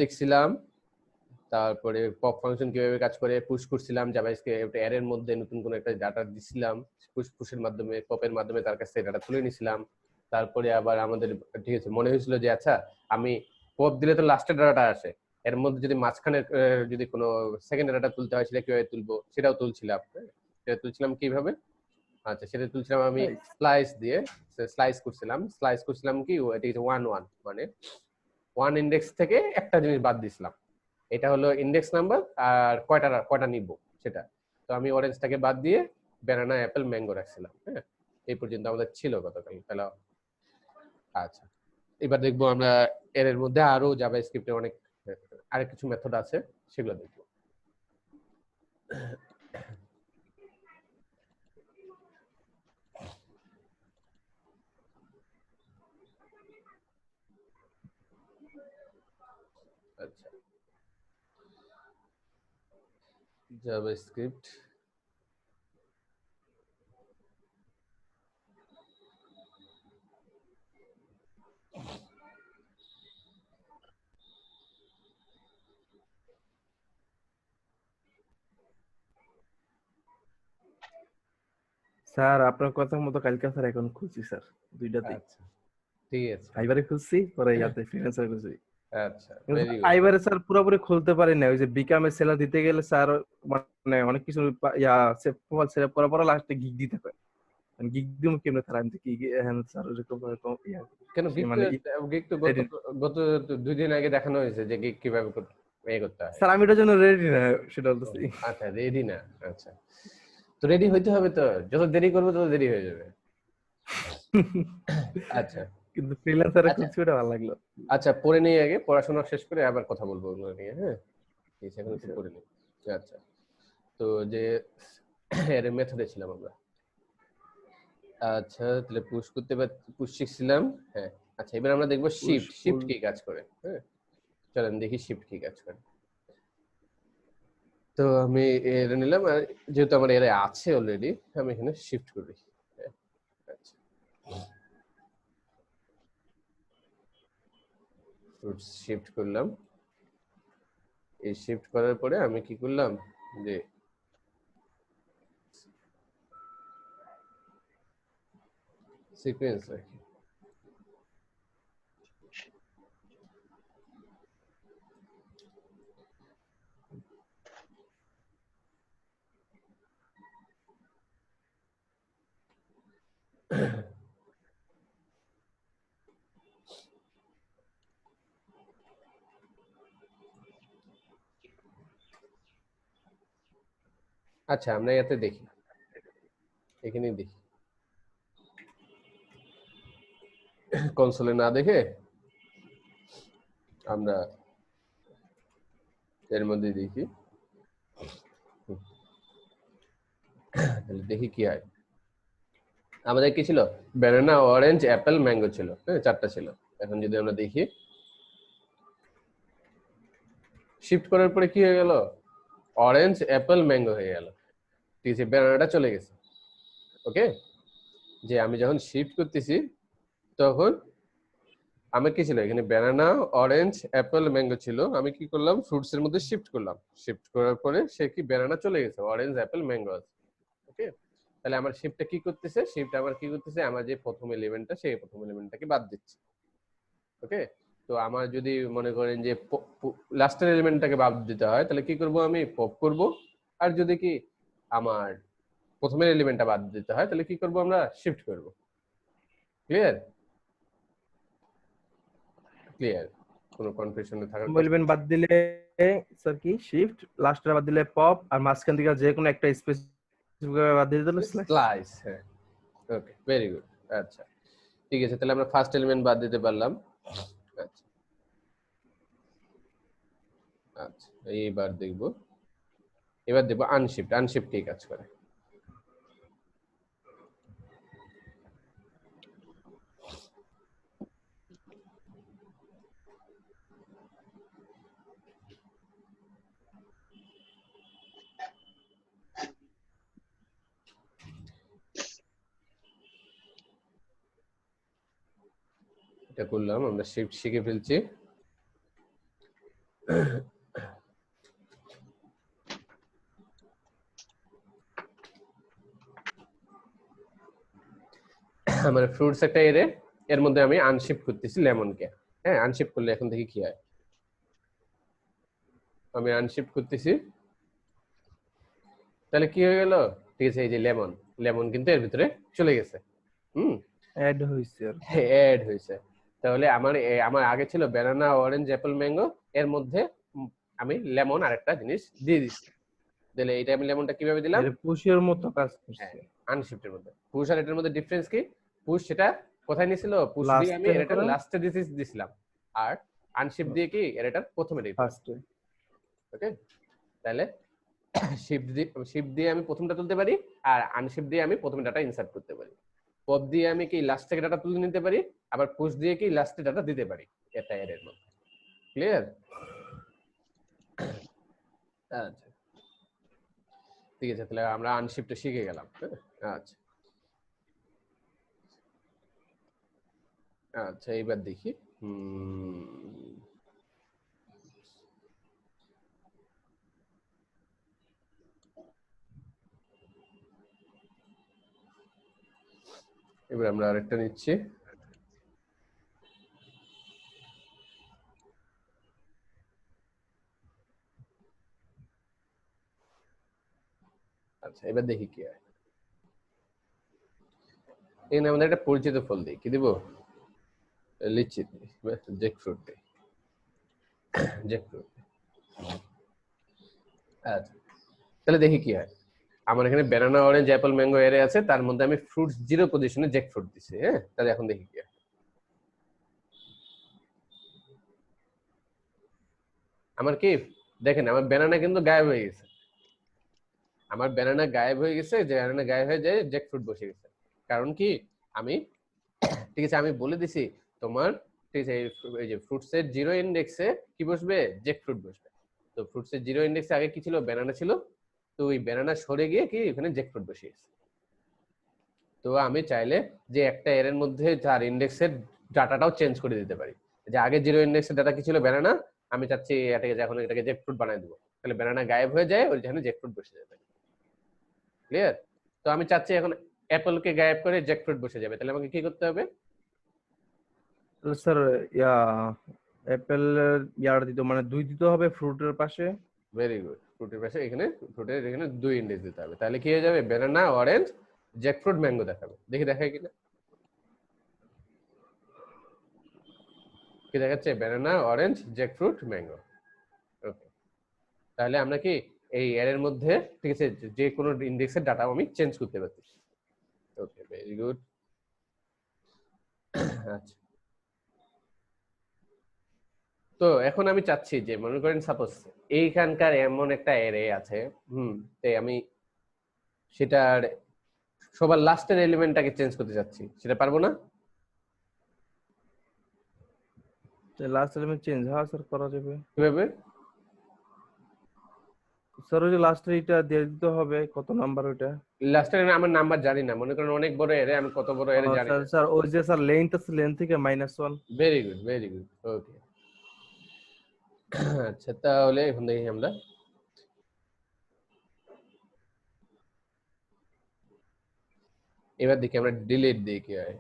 দেখছিলাম, তারপরে pop function কিভাবে কাজ করে, পুশ করছিলাম জাভাস্ক্রিপ্ট অ্যারের মধ্যে নতুন কোনো একটা ডাটা দিছিলাম, পুশের মাধ্যমে পপের মাধ্যমে তার কাছে ডাটা তুলে নিছিলাম। তারপরে আবার আমাদের ঠিক আছে মনে হয়েছিল যে আচ্ছা আমি পপ দিলে তো লাস্টের ডাটাটা আসে, এর মধ্যে যদি মাঝখানে যদি কোনো সেকেন্ড ডাটা তুলতে হয় সেটা কিভাবে তুলবো, সেটাও তুলছিলাম। সেটা তুলছিলাম কিভাবে, আচ্ছা সেটা তুলছিলাম আমি স্লাইস দিয়ে, স্লাইস করছিলাম কি এটা হচ্ছে 1 1, মানে 1 ইন্ডেক্স থেকে একটা জিনিস বাদ দিছিলাম, এটা হলো ইন্ডেক্স নাম্বার আর কয়টা নিব সেটা। তো আমি অরেঞ্জটাকে বাদ দিয়ে ব্যানানা অ্যাপেল ম্যাঙ্গো রাখছিলাম। হ্যাঁ, এই পর্যন্ত আমাদের ছিল গতকাল তাহলে। আচ্ছা, এবার দেখবো আমরা এর মধ্যে আরো জাভাস্ক্রিপ্টে অনেক আরেক কিছু মেথড আছে, সেগুলো দেখবো। আচ্ছা, জাভাস্ক্রিপ্ট স্যার আপনার কথা মতো কালকে স্যার এখন খুঁজছি স্যার দুইটাতেই। আচ্ছা ঠিক আছে, ফাইবারে খুঁজছি পরে ইয়াতে ফ্রিল্যান্সারে খুঁজছি। আচ্ছা ভেরি গুড। ফাইবারে স্যার পুরোপুরি খুলতে পারি না, ওই যে বিকামে সেলা দিতে গেলে স্যার মানে অনেক কিছু ইয়া প্রোফাইল সেট আপ করার পর লাস্টে গিগ দিতে হয়। গিগ দিম কেমনে স্যার, আমি তো কি স্যার ওরকম কেন গিগ মানে তো গত 2 দিন আগে দেখানো হয়েছে যে গিগ কিভাবে করতে হয়। স্যার আমি এটার জন্য রেডি না সেটা বলতেছি। আচ্ছা রেডি না, আচ্ছা তো রেডি হইতে হবে, তো যত দেরি করবো তত দেরি হয়ে যাবে। আচ্ছা কিন্তু ফ্রিল্যান্সারে আচ্ছা খুঁজছি ওটা ভালো লাগলো। আচ্ছা পড়ে নেই, আগে পড়াশোনা শেষ করে আবার কথা বলবো ওগুলো নিয়ে। হ্যাঁ এখন একটু পড়ে নিই। আচ্ছা, তো যে এর মেথডে ছিলাম আমরা। আচ্ছা তাহলে পুশ করতে পুশ শিখছিলাম। হ্যাঁ আচ্ছা, এবার আমরা দেখবো শিফট কি কাজ করে। হ্যাঁ চলেন দেখি শিফট কি কাজ করে। তো আমি এর নিলাম, আর যেহেতু আমার এর আছে অলরেডি আমি এখানে শিফট করি। আচ্ছা শিফট করলাম, এই শিফট করার পরে আমি কি করলাম যে সিকোয়েন্স রাখি। আচ্ছা আমরা এতে দেখি, এখানে দেখি কনসোলে না দেখে আমরা এর মধ্যে দেখি, তাহলে দেখি কি হয়। আমাদের কি ছিল, ব্যানানা অরেঞ্জ অ্যাপেল ম্যাঙ্গো ছিল, হ্যাঁ 4টা ছিল। এখন যদি আমরা দেখি শিফট করার পরে কি হয়ে গেল, অরেঞ্জ অ্যাপেল ম্যাঙ্গো হয়ে গেল। ঠিক আছে, ব্যানানাটা চলে গেছে। ওকে, যে আমি যখন শিফট করতেছি তখন আমার কি ছিল, এখানে ব্যানানা অরেঞ্জ অ্যাপেল ম্যাঙ্গো ছিল, আমি কি করলাম ফ্রুটস এর মধ্যে শিফট করলাম, শিফট করার পরে সে কি ব্যানানা চলে গেছে, অরেঞ্জ অ্যাপেল ম্যাঙ্গো আছে। ওকে, তাহলে আমার শিফটটা কি করতেছে, শিফট আমার কি করতেছে, আমার যে প্রথম এলিমেন্টটা সেই প্রথম এলিমেন্টটাকে বাদ দিচ্ছে। ওকে, তো আমার যদি মনে করেন যে লাস্টের এলিমেন্টটাকে বাদ দিতে হয় তাহলে কি করব, আমি পপ করব। আর যদি কি আমার প্রথমের এলিমেন্টটা বাদ দিতে হয় তাহলে কি করব, আমরা শিফট করব। ক্লিয়ার ক্লিয়ার, কোনো কনফিউশনে থাকার কথা। বলবেন বাদ দিলে স্যার কি শিফট, লাস্টে বাদ দিলে পপ, আর মাঝখান থেকে যে কোনো একটা স্পেসিফিক বাদ দিয়ে দিলে স্লাইস। হ্যাঁ ওকে ভেরি গুড। আচ্ছা ঠিক আছে, তাহলে আমরা ফার্স্ট এলিমেন্ট বাদ দিতে পারলাম। আচ্ছা আচ্ছা এইবার দেখব, এবার দেখব আনশিফট, আনশিফট কি কাজ করে। এটা করলাম, আমরা শিফট শিখে ফেলছি। আমার ফ্রুটস একটা এরে, এর মধ্যে আমি আনশিফট করতেছি লেমনকে। হ্যাঁ, আনশিফট করলে এখন দেখি কি হয়। আমি আনশিফট করতেছি, তাহলে কি হয়ে গেল? ঠিক আছে, এই যে লেমন, লেমন কিন্তু এর ভিতরে চলে গেছে। অ্যাড হইছে আর অ্যাড হয়েছে। তাহলে আমার আগে ছিল ব্যানানা, অরেঞ্জ, অ্যাপল, ম্যাঙ্গো, এর মধ্যে আমি লেমন আর একটা জিনিস দিয়ে দিচ্ছি। তাহলে এইটা আমি লেমনটা কিভাবে দিলাম? এটা পুশের মতো কাজ হ্যাঁ, করছে। আনশিফটের মধ্যে। পুশ আর এটার মধ্যে ডিফারেন্স কি? পুশ সেটা কোথায় নিছিল? পুশ দিয়ে আমি লাস্টে এটা করে লাস্টে দিছিলাম, আর আনশিফট দিয়ে কি এটা প্রথমে দিতে। ফার্স্টে। ওকে, তাহলে শিফট দিয়ে আমি প্রথমটা তুলতে পারি, আর আনশিফট দিয়ে আমি প্রথম ডাটা ইনসার্ট করতে পারি। পপ দিয়ে আমি কি লাস্ট থেকে ডাটা তুলে নিতে পারি, আবার পুশ দিয়ে কি লাস্টে ডাটা দিতে পারি এটা এর মধ্যে। ক্লিয়ার? আচ্ছা, ঠিক আছে, তাহলে আমরা আনশিফট শিখে গেলাম। আচ্ছা আচ্ছা, এইবার দেখি। এবার আমরা আরেকটা নিচ্ছি। আচ্ছা, এবার দেখি কি হয়। এখানে আমাদের একটা পরিচিত ফল দিই, কি দিব? লিচি দিই, জ্যাকফ্রুট দিই, জ্যাকফ্রুট। আচ্ছা, তাহলে দেখি কি হয়। আমার এখানে ব্যানানা, অরেঞ্জ, অ্যাপল, ম্যাঙ্গো এর আছে, তার মধ্যে আমি ফ্রুটস 0 পজিশনে জ্যাকফ্রুট দিছি। হ্যাঁ, তাহলে এখন দেখি কি হয়। আমার কি দেখেন, আমার ব্যানানা কিন্তু গায়েব হয়ে গেছে। আমার ব্যানানা গায়েব হয়ে গেছে, যে ব্যানানা গায়েব হয়ে যায় জ্যাকফ্রুট বসে গেছে। কারণ কি, আমি ঠিক আছে আমি বলে দিছি তোমার, ঠিক আছে এই যে ফ্রুটস এর 0 ইন্ডেক্সে কি বসবে? জ্যাকফ্রুট বসবে। তো ফ্রুটস এর 0 ইন্ডেক্সে আগে কি ছিল? ব্যানানা ছিল। তো ওই ব্যানানা সরে গিয়ে কি এখানে জ্যাকফ্রুট বসে গেছে। তো আমি চাইলে যে একটা এর মধ্যে যার ইন্ডেক্সের ডাটাটাও চেঞ্জ করে দিতে পারি। যে আগে 0 ইন্ডেক্সের ডাটা কি ছিল? ব্যানানা। আমি চাচ্ছি এটাকে এখন এটাকে জ্যাকফ্রুট বানাই দেবো, তাহলে ব্যানানা গায়েব হয়ে যায়, ওইখানে জ্যাকফ্রুট বসে যাবে। ক্লিয়ার? তো আমি চাচ্ছি এখন অ্যাপলকে গায়েব করে জ্যাকফ্রুট বসে যাবে, তাহলে আমাকে কি করতে হবে? স্যার ইয়া অ্যাপেল ইয়ার দিতে মানে 2 দিতে হবে ফ্রুটের পাশে। ভেরি গুড, ফ্রুটের পাশে এখানে ফ্রুটের এখানে 2 ইন্ডেক্স দিতে হবে, তাহলে কি হয়ে যাবে? ব্যানানা, অরেঞ্জ, জ্যাকফ্রুট, ম্যাঙ্গো দেখাবে। দেখি দেখায় কিনা। কি দেখাচ্ছে? Banana, orange, jackfruit, mango. Okay, তাহলে আমরা কি এই এর মধ্যে ঠিক আছে যে কোনো ইন্ডেক্সের ডাটা আমি চেঞ্জ করতে পারছি। ওকে, ভেরি গুড। আচ্ছা, তো এখন আমি চাচ্ছি যে মনে করেন সাপোজ এইখানকার এমন একটা এরে আছে, তাই আমি সেটার সবার লাস্টের এলিমেন্টটাকে চেঞ্জ করতে চাচ্ছি, সেটা পারবো না? লাস্ট এলিমেন্ট চেঞ্জ হ্যাঁ স্যার করা যাবে। কিভাবে? স্যার ওই যে লাস্টে এটা দিয়ে দিতে হবে কত নাম্বার ওইটা। লাস্টের আমার নাম্বার জানি না, মনে করেন অনেক বড় এরে, আমি কত বড় এরে জানি স্যার না। স্যার ওই যে স্যার লেন্থ আছে, লেন্থ থেকে -1। Very good, very good. Okay, আচ্ছা, তাহলে এখন দেখি আমরা। এবার দেখি আমরা ডিলিট দিই কি হয়।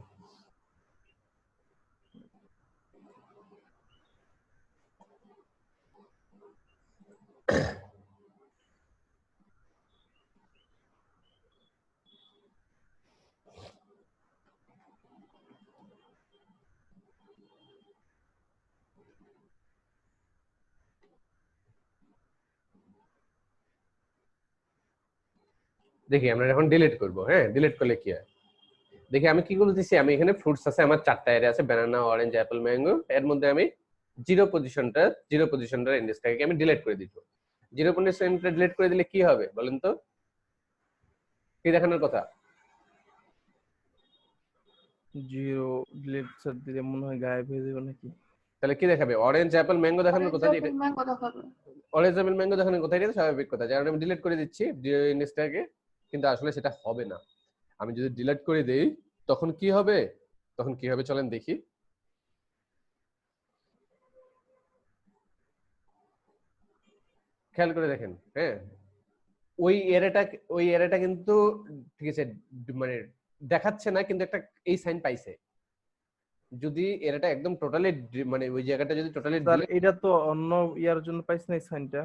দেখি আমরা এখন ডিলিট করব। হ্যাঁ, ডিলিট করলে কি হয় দেখি। আমি কি করে দিছি, আমি এখানে ফ্রুটস আছে, আমার 4টা এরে আছে, ব্যানানা, অরেঞ্জ, অ্যাপল, ম্যাঙ্গো। এর মধ্যে আমি 0 পজিশনটার ইন্ডেক্সটাকে আমি ডিলিট করে দিব। 0 পজিশনটা ডিলিট করে দিলে কি হবে বলেন তো? কি দেখানোর কথা? 0 ডিলিট স্যার দিলে মনে হয় গায়েব হয়ে যাবে নাকি। তাহলে কি দেখাবে? অরেঞ্জ, অ্যাপল, ম্যাঙ্গো দেখানোর কথা। অরেঞ্জ অ্যাপেল ম্যাঙ্গো দেখাবে। অরেঞ্জ, অ্যাপল, ম্যাঙ্গো দেখানোর কথা, এটা স্বাভাবিক কথা, কারণ আমি ডিলিট করে দিচ্ছি ইন্ডেক্সটাকে। কিন্তু আসলে সেটা হবে না। আমি যদি ডিলিট করে দেই তখন কি হবে? তখন কি হবে চলেন দেখি। খেয়াল করে দেখেন, হ্যাঁ ওই এরেটা কিন্তু ঠিক আছে মানে দেখাচ্ছে না, কিন্তু একটা এই সাইন পাইছে। যদি এরেটা একদম টোটালি মানে ওই জায়গাটা যদি টোটালি স্যার এটা তো অন্য ইয়ার জন্য পাইছি না এই সাইনটা।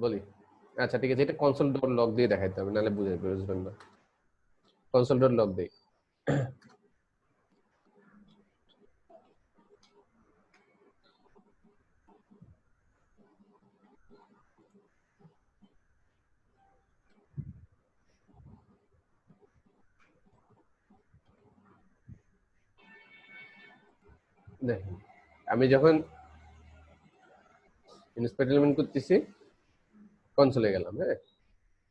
বলি, আচ্ছা ঠিক আছে, এটা কনসোল ডট লগ দিয়ে দেখাইতে হবে, নাহলে বুঝবেন না। কনসোল ডট লগ দেই। দেখেন আমি যখন ইনস্পেক্ট এলিমেন্ট করতেছি, কনসোলে গেলাম, হ্যাঁ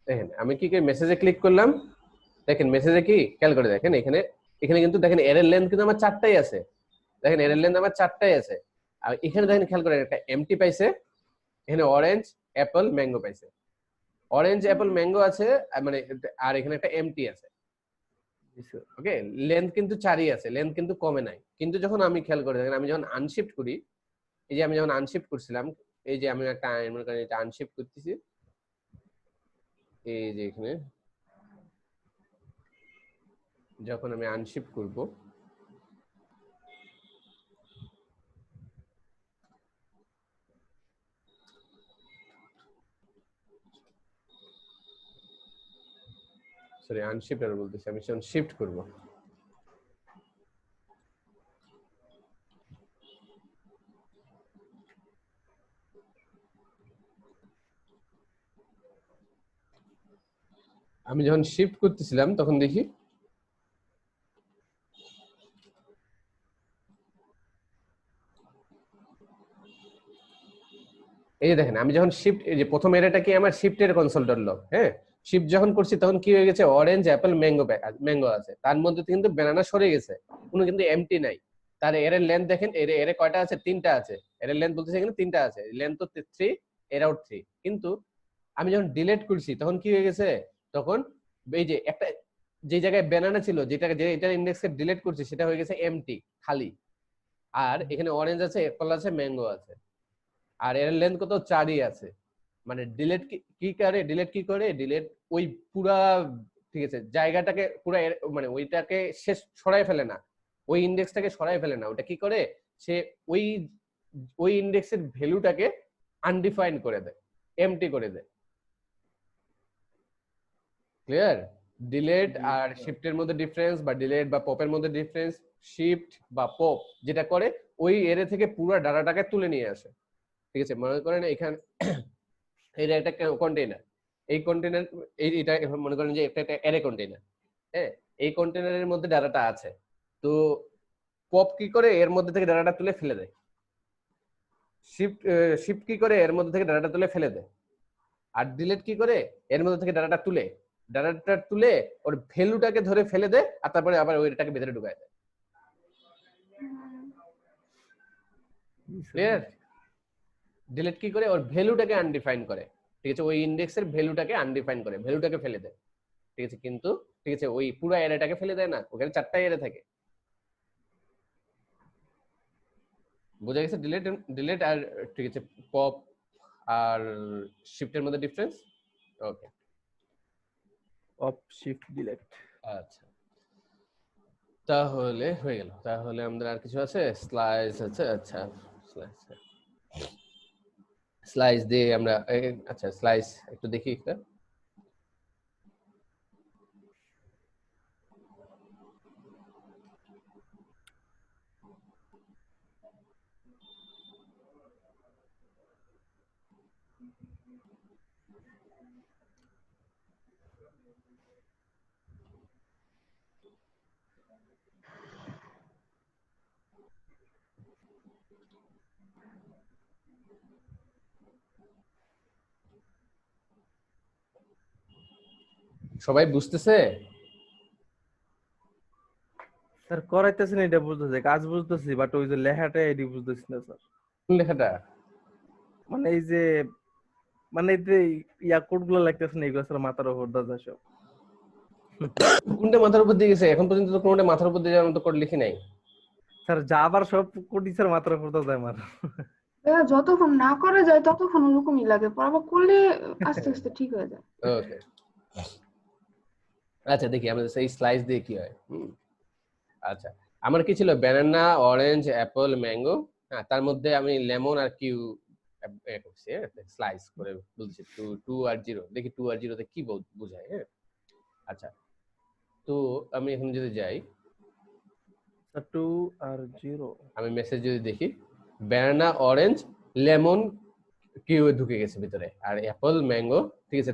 দেখেন আমি কি মেসেজে ক্লিক করলাম, দেখেন মেসেজে কি খেয়াল করে দেখেন, এখানে এখানে কিন্তু দেখেন এর লেন্থ কিন্তু আমার 4টাই আছে, দেখেন এর লেন্থ আমার 4টাই আছে। আর এখানে দেখেন খেয়াল করেন একটা এমটি পাইছে, এখানে অরেঞ্জ অ্যাপল ম্যাঙ্গো পাইছে, অরেঞ্জ অ্যাপল ম্যাঙ্গো আছে মানে, আর এখানে একটা এমটি আছে। ওকে, লেন্থ কিন্তু 4ই আছে, লেন্থ কিন্তু কমে নাই। কিন্তু যখন আমি খেয়াল করে দেখেন, আমি যখন আনশিফট করি, এই যে আমি যখন আনশিফট করছিলাম, এই যে আমি একটা আনশিফট করতেছি, এই যে এখানে যখন আমি আনশিফট করব, সরি আনশিফট আর বলতেছি, আমি যখন শিফট করব, আমি যখন শিফট করতেছিলাম তখন দেখি এই যে দেখেন আমি যখন শিফট, এই যে প্রথম এরিয়াটা কি আমার শিফটের কনসোল ডট লগ, হ্যাঁ শিফট যখন করছি তখন কি হয়ে গেছে, অরেঞ্জ অ্যাপল ম্যাঙ্গো ম্যাঙ্গো আছে, তার মধ্যে কিন্তু ব্যানানা সরে গেছে, কোনো কিন্তু এমটি নাই। তার এর লেন্থ দেখেন, এর কয়টা আছে, 3টা আছে, এর লেন্থ বলতেছে এখানে 3টা আছে, লেন্থ তো 3, এর আউট 3। কিন্তু আমি যখন ডিলিট করছি তখন কি হয়ে গেছে, তখন এই যে একটা যে জায়গায় ব্যানানা ছিল, যেটা যে এটা ইন্ডেক্সে ডিলিট করছি সেটা হয়ে গেছে এমটি, খালি। আর এখানে অরেঞ্জ আছে, অ্যাপল আছে, ম্যাঙ্গো আছে, আর এর লেন্থ কত, 4ই আছে। মানে ডিলিট কি করে, ডিলিট কি করে, ডিলিট ওই পুরা ঠিক আছে জায়গাটাকে পুরা মানে ওইটাকে শেষ সরাই ফেলে না, ওই ইন্ডেক্সটাকে সরাই ফেলে না, ওটা কি করে, সে ওই ওই ইন্ডেক্সের ভ্যালুটাকে আনডিফাইন করে দেয়, এমটি করে দেয়। ক্লিয়ার? ডিলেট আর শিফটের মধ্যে ডিফারেন্স, বা ডিলেট বা পপের মধ্যে ডিফারেন্স, শিফট বা পপ যেটা করে ওই এরে থেকে পুরো ডাটাটাকে তুলে নিয়ে আসে। ঠিক আছে, মনে করেন এখানে এটা একটা কন্টেইনার, এই কন্টেইনার এটা মনে করেন যে একটা অ্যারে কন্টেইনার, হ্যাঁ এই কন্টেইনারের মধ্যে ডাটাটা আছে, তো পপ কি করে এর মধ্যে থেকে ডাটাটা তুলে ফেলে দেয়, শিফট শিফট কি করে এর মধ্যে থেকে ডাটাটা তুলে ফেলে দেয়, আর ডিলিট কি করে এর মধ্যে থেকে ডাটাটা তুলে ওর ভ্যালুটাকে ধরে ফেলে দেয়, আর তারপরে আবার ওইটাকে ভেতরে ঢুকায় দেয়। ক্লিয়ার? ডিলিট কি করে, ওর ভ্যালুটাকে আনডিফাইন করে, ঠিক আছে ওই ইন্ডেক্সের ভ্যালুটাকে আনডিফাইন করে, ভ্যালুটাকে ফেলে দেয়। ঠিক আছে, কিন্তু ঠিক আছে ওই পুরো এরেটাকে ফেলে দেয় না, ওখানে 4টা এরে থাকে। বোঝা গেছে ডিলিট ডিলিট আর ঠিক আছে পপ আর শিফটের মধ্যে ডিফারেন্স? ওকে, পপ শিফট ডিলিট। আচ্ছা তাহলে হয়ে গেল। তাহলে আমাদের আর কিছু আছে, স্লাইস আছে, আচ্ছা স্লাইস দিয়ে আমরা আচ্ছা স্লাইস একটু দেখি একটা। সবাই বুঝতেছে? স্যার করাইতেছেন এটা বুঝতেছি, কাজ বুঝতেছি, বাট ওই যে লেখাটা এডি বুঝতেছি না স্যার। কোন লেখাটা? মানে এই যে মানে এই যে ইয়া কোড গুলো লাগতেছে না, এগুলো স্যার মাথার উপর দা যায় সব। কোনটা মাথার উপর দিয়ে গেছে? এখন পর্যন্ত তো কোনটা মাথার উপর দিয়ে যাওয়ার মতো কোড লিখি নাই। স্যার জাভার সব কোড স্যার মাথার উপর দা যায় আমার। যতক্ষণ না করা যায় ততক্ষণ ওরকমই লাগে, পর আবার করলে আস্তে আস্তে ঠিক হয়ে যায়। ওকে, আচ্ছা দেখি আমাদের সেই স্লাইস দিয়ে কি হয়। আচ্ছা, আমার কি ছিল? Banana, orange, Apple, mango. হ্যাঁ, তার মধ্যে আমি লেমন আর কিউ করছি, হ্যাঁ, স্লাইস করে বলছি 2 আর 0। দেখি 2 আর 0 তে কি বোঝায়। হ্যাঁ, আচ্ছা, তো আমি এখন যদি যাই, 2 আর 0, আমি মেসেজ যদি দেখি, ব্যানানা, অরেঞ্জ, লেমন, কিউ ঢুকে গেছে ভিতরে, আর অ্যাপল, ম্যাঙ্গো, ঠিক আছে,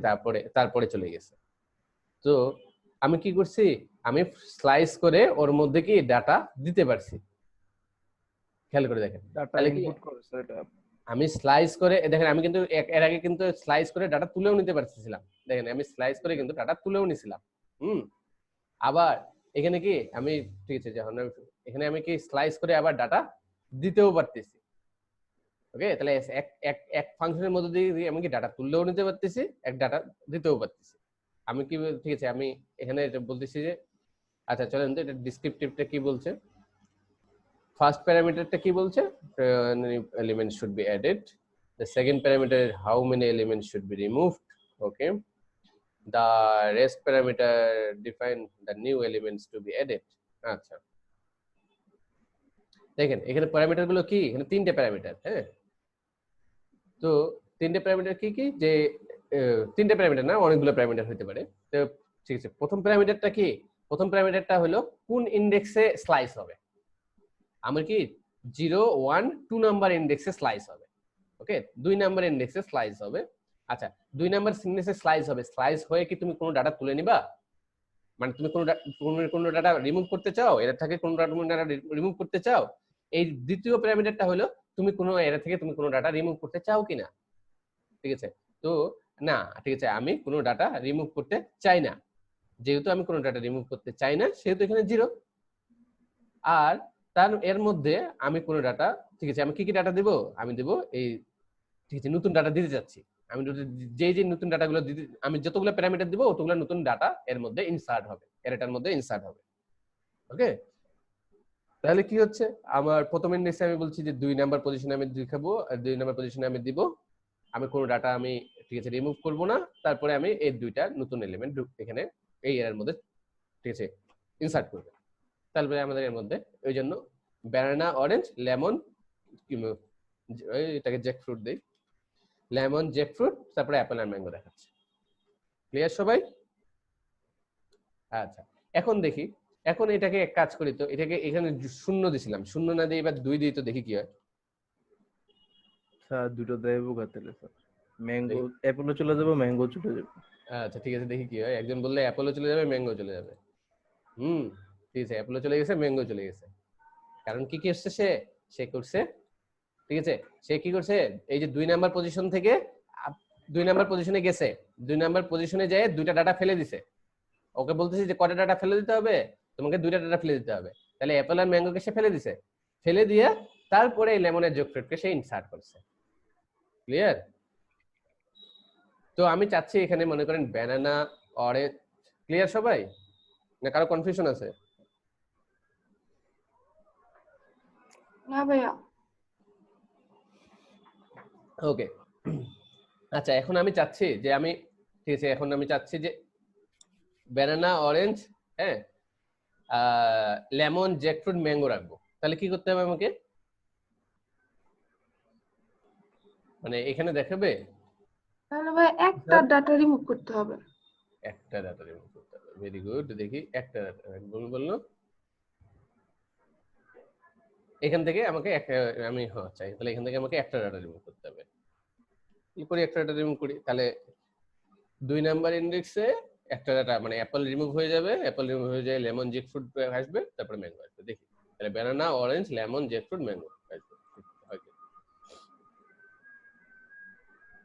তারপরে চলে গেছে। তো আমি কি করছি? আমি স্লাইস করে ওর মধ্যে কি ডাটা দিতে পারছি। খেয়াল করে দেখেন, ডাটা তাহলে কি ইনপুট করছে এটা। আমি স্লাইস করে দেখেন, আমি কিন্তু এর আগে কিন্তু স্লাইস করে ডাটা তুলেও নিতে পারছিলাম। দেখেন আমি স্লাইস করে কিন্তু ডাটা তুলেও নিছিলাম। আবার এখানে কি আমি, ঠিক আছে, যখন এখানে আমি কি স্লাইস করে আবার ডাটা দিতেও পারতেছি। ওকে, তাহলে এক ফাংশনের মধ্যে দিয়ে আমি কি ডাটা তুললেও নিতে পারতেছি, এক ডাটা দিতেও পারতেছি। আমি কি, ঠিক আছে, আমি এখানে বলতেছি যে, আচ্ছা চলেন তো এটা ডেসক্রিপটিভটা কি বলছে। ফার্স্ট প্যারামিটারটা কি বলছে? Elements should be added. The second parameter is how many elements should be removed. Okay, the rest parameter define the new elements to be added. আচ্ছা, দেখেন এখানে প্যারামিটার গুলো কি, এখানে 3টে প্যারামিটার। হ্যাঁ, তো 3টে প্যারামিটার কি কি, যে 3টে প্যারামিটার না, অনেকগুলো প্যারামিটার হতে পারে। তো ঠিক আছে, প্রথম প্যারামিটারটা কি? প্রথম প্যারামিটারটা হলো কোন ইনডেক্সে স্লাইস হবে। আমার কি 0, 1, 2 নাম্বার ইনডেক্সে স্লাইস হবে। ওকে, 2 নাম্বার ইনডেক্সে স্লাইস হবে। আচ্ছা, 2 নাম্বার ইনডেক্সে স্লাইস হবে, স্লাইস হয়ে কি তুমি কোনো ডাটা তুলে নিবা? মানে তুমি কোনো ডাটা রিমুভ করতে চাও, এর থেকে কোনো ডাটা রিমুভ করতে চাও? এই দ্বিতীয় প্যারামিটারটা হলো তুমি কোনো এর থেকে তুমি কোনো ডাটা রিমুভ করতে চাও কিনা। ঠিক আছে, তো না, ঠিক আছে, আমি কোনো ডাটা রিমুভ করতে চাই না। যেহেতু আমি কোনো ডাটা রিমুভ করতে চাই না, সেহেতু এখানে 0। আর তার এর মধ্যে আমি কোনো ডাটা, ঠিক আছে, আমি কি কি ডাটা দেব? আমি দেব এই, ঠিক আছে, নতুন ডাটা দিতে যাচ্ছি। আমি যে নতুন ডাটাগুলো দিতে, আমি যতগুলো প্যারামিটার দিব অতগুলো নতুন ডাটা এর মধ্যে ইনসার্ট হবে, এটার মধ্যে ইনসার্ট হবে। ওকে, তাহলে কি হচ্ছে, আমার প্রথম ইন্ডেক্সে আমি বলছি যে 2 নাম্বার পজিশনে আমি দেখাবো, আর 2 নাম্বার পজিশনে আমি দিব, আমি কোনো ডাটা আমি, ঠিক আছে, রিমুভ করব না। তারপরে আমি এই দুইটা নতুন এলিমেন্ট এখানে এই এর মধ্যে, ঠিক আছে, ইনসার্ট করব। তারপরে আমাদের এর মধ্যে ওই জন্য ব্যানানা, অরেঞ্জ, লেমন, এটাকে জ্যাকফ্রুট দেই, লেমন, জ্যাকফ্রুট, তারপরে অ্যাপল আর ম্যাঙ্গো দেখাচ্ছে। ক্লিয়ার সবাই? আচ্ছা, এখন দেখি, এখন এটাকে এক কাজ করি তো, এটাকে এখানে 0 দিছিলাম, 0 না দিয়ে এবার 2 দিই তো দেখি কি হয়। স্যার দুটো দেবো গাতেলে স্যার, ম্যাঙ্গো অ্যাপেলও চলে যাবে, ম্যাঙ্গো চলে যাবে। আচ্ছা ঠিক আছে, দেখি কি হয়। একজন বললে অ্যাপলও চলে যাবে, ম্যাঙ্গো চলে যাবে। ঠিক আছে, অ্যাপলও চলে গেছে, ম্যাঙ্গো চলে গেছে। কারণ কি কি এসছে, সে করছে, ঠিক আছে, সে কি করছে, এই যে 2 নাম্বার পজিশন থেকে 2 নাম্বার পজিশনে গেছে, 2 নাম্বার পজিশনে যায় দুইটা ডাটা ফেলে দিছে। ওকে বলতেছি যে কয়টা ডাটা ফেলে দিতে হবে, তোমাকে 2টা ডাটা ফেলে দিতে হবে। তাহলে অ্যাপল আর ম্যাঙ্গোকে সে ফেলে দিছে, ফেলে দিয়ে তারপরে এই লেমনের জ্যাকফ্রুটকে সে ইনসার্ট করছে। ক্লিয়ার? তো আমি চাচ্ছি এখানে মনে করেন ব্যানানা, অরেঞ্জ। ক্লিয়ার সবাই, না কারো কনফিউশন আছে? না ভাইয়া। ওকে, আচ্ছা, এখন আমি চাচ্ছি যে আমি, ঠিক আছে, এখন আমি চাচ্ছি যে ব্যানানা, অরেঞ্জ, হ্যাঁ, লেমন, জ্যাকফ্রুট, ম্যাঙ্গো রাখবো। তাহলে কি করতে হবে আমাকে? মানে এখানে দেখাবে, তাহলে ভাই একটা ডাটা রিমুভ করতে হবে। একটা ডাটা রিমুভ করতে হবে। ভেরি গুড, দেখি একটা ডাটা বললো এখান থেকে আমাকে আমি চাই, তাহলে এখান থেকে আমাকে একটা ডাটা রিমুভ করতে হবে। কি করি, একটা ডাটা রিমুভ করি, তাহলে 2 নাম্বার ইনডেক্সে একটা ডাটা, মানে অ্যাপল রিমুভ হয়ে যাবে, অ্যাপল রিমুভ হয়ে যায়, লেমন, জ্যাকফ্রুট আসবে, তারপরে ম্যাঙ্গো আসবে। দেখি তাহলে banana, orange, lemon, jackfruit, mango আসবে।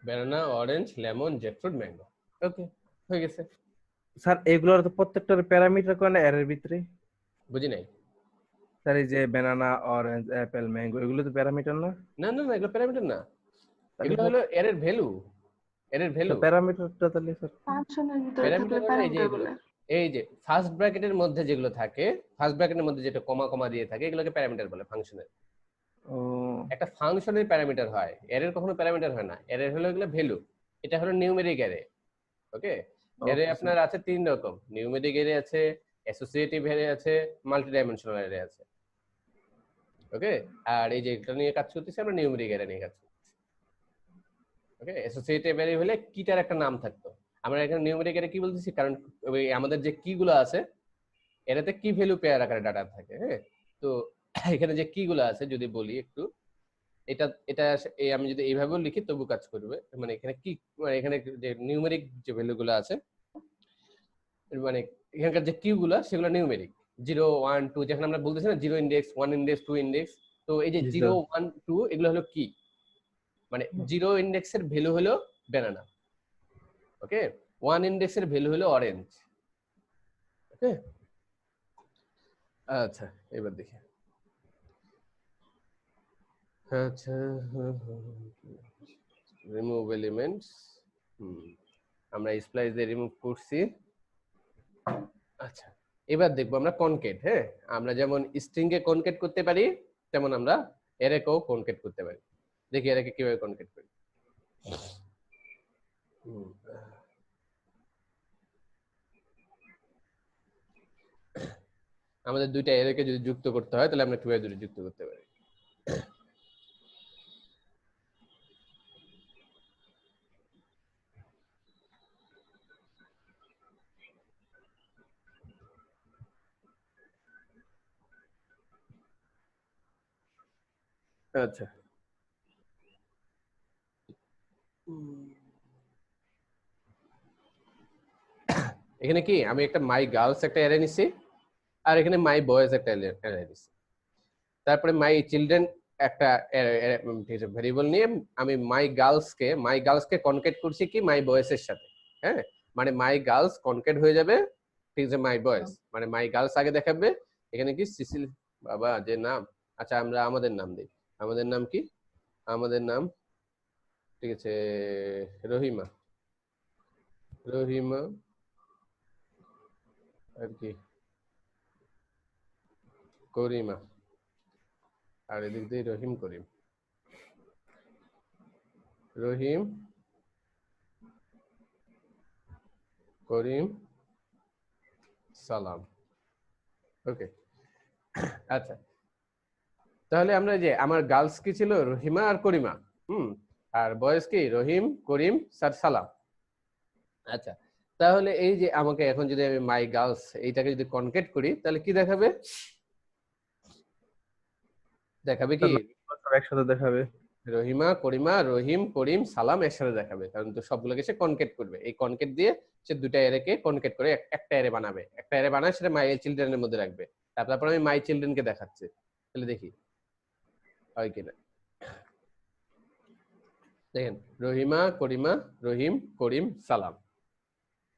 Banana, orange, lemon, jackfruit, mango. Okay, হয়ে গেছে। স্যার এগুলোর তো প্রত্যেকটার প্যারামিটার কোন এর ভিতরে? বুঝি নাই স্যার এই যে ব্যানানা, অরেঞ্জ, অ্যাপেল, ম্যাঙ্গো এগুলো তো প্যারামিটার না? না না না, এগুলো প্যারামিটার না, এগুলো হলো এর ভ্যালু, এর ভ্যালু। প্যারামিটারটা তাহলে স্যার ফাংশনের ভিতরে থাকলে প্যারামিটার মানে এই যে প্যারামিটার এগুলো, বলে। এই যে ফার্স্ট ব্র্যাকেটের মধ্যে যেগুলো থাকে, ফার্স্ট ব্র্যাকেটের মধ্যে যেটা কমা কমা দিয়ে থাকে, এগুলোকে প্যারামিটার বলে ফাংশনের। ও একটা ফাংশনের প্যারামিটার হয়, এর কখনো প্যারামিটার হয় না। এর হলো এগুলো ভ্যালু, এটা হলো নিউমেরিক অ্যারে। ওকে, অ্যারে Okay, আপনার আছে তিন রকম, নিউমেরিক অ্যারে আছে, অ্যাসোসিয়েটিভ অ্যারে আছে, মাল্টি ডাইমেনশনাল অ্যারে আছে। ওকে, আর এই যে এটা নিয়ে কাজ করতেছি আমরা নিউমেরিক অ্যারে নিয়ে কাজ করতেছি। ওকে, অ্যাসোসিয়েটিভ অ্যারে হলে কিটার একটা নাম থাকতো, আমরা এখানে নিউমেরিক অ্যারে কি বলতেছি কারণ ওই আমাদের যে কি গুলো আছে এটাতে কি ভ্যালু পেয়ার আকারে ডাটা থাকে। হ্যাঁ, তো এখানে যে কি গুলো আছে যদি বলি একটু, এটা এটা আমি যদি এইভাবেও লিখি তবু কাজ করবে। মানে এখানে কি, মানে এখানে যে নিউমেরিক যে ভ্যালু গুলো আছে, মানে এখানকার যে কিউ গুলো সেগুলো নিউমেরিক, 0 1 2, যেখানে আমরা বলতেছি না 0 ইন্ডেক্স 1 ইন্ডেক্স 2 ইন্ডেক্স, তো এই যে জি 0 স্যার। 1 2 এগুলো হলো কি, মানে 0 ইন্ডেক্সের ভ্যালু হলো ব্যানানা। ওকে, 1 ইন্ডেক্সের ভ্যালু হলো অরেঞ্জ। ওকে, আচ্ছা এবার দেখি। আচ্ছা, রিমুভ এলিমেন্টস, আমরা স্প্লাইস দিয়ে রিমুভ করছি। আচ্ছা, এবার দেখবো আমরা কনকেট। হ্যাঁ, আমরা যেমন স্ট্রিং কে কনকেট করতে পারি তেমন আমরা অ্যারেকেও কনকেট করতে পারি। দেখি অ্যারেকে কিভাবে কনকেট করি। আমাদের দুইটা অ্যারেকে যদি যুক্ত করতে হয় তাহলে আমরা কিভাবে দুটো যুক্ত করতে পারি। আচ্ছা, এখানে কি আমি একটা মাই গার্লস একটা অ্যারে নিছি, আর এখানে মাই বয়েজ একটা অ্যারে নিছি, তারপরে মাই চিলড্রেন একটা ভেরিয়েবল নিয়ে আমি মাই গার্লসকে কনকেট করছি কি মাই বয়েজ এর সাথে। হ্যাঁ, মানে মাই গার্লস কনকেট হয়ে যাবে ঠিক আছে মাই বয়েজ, মানে মাই গার্লস আগে দেখাবে। এখানে কি সিসিল বাবা যে নাম, আচ্ছা আমরা আমাদের নাম দিই, আমাদের নাম কি, আমাদের নাম ঠিক আছে রহিমা, রহিমা আর কি করিমা, আর এদিক দিয়ে রহিম করিম, রহিম করিম সালাম। ওকে, আচ্ছা তাহলে আমরা যে আমার গার্লস কি ছিল রহিমা আর করিমা, আর বয়েজ কি রহিম করিম স্যার সালাম। আচ্ছা, তাহলে এই যে আমাকে এখন যদি আমি মাই গার্লস এইটাকে যদি কনকেট করি তাহলে কি দেখাবে, দেখাবে কি সব একসাথে দেখাবে। রহিমা করিমা রহিম করিম সালাম একসাথে দেখাবে, কারণ তো সবগুলোকে সে কনকেট করবে। এই কনকেট দিয়ে সে দুটা এরেকে কনকেট করে একটা এরে বানাবে, একটা এরে বানায় সেটা মাই চিলড্রেনের মধ্যে রাখবে। তারপর আমি মাই চিলড্রেনকে দেখাচ্ছি, তাহলে দেখি হয় কিনা। দেখেন রহিমা করিমা রহিম করিম সালাম।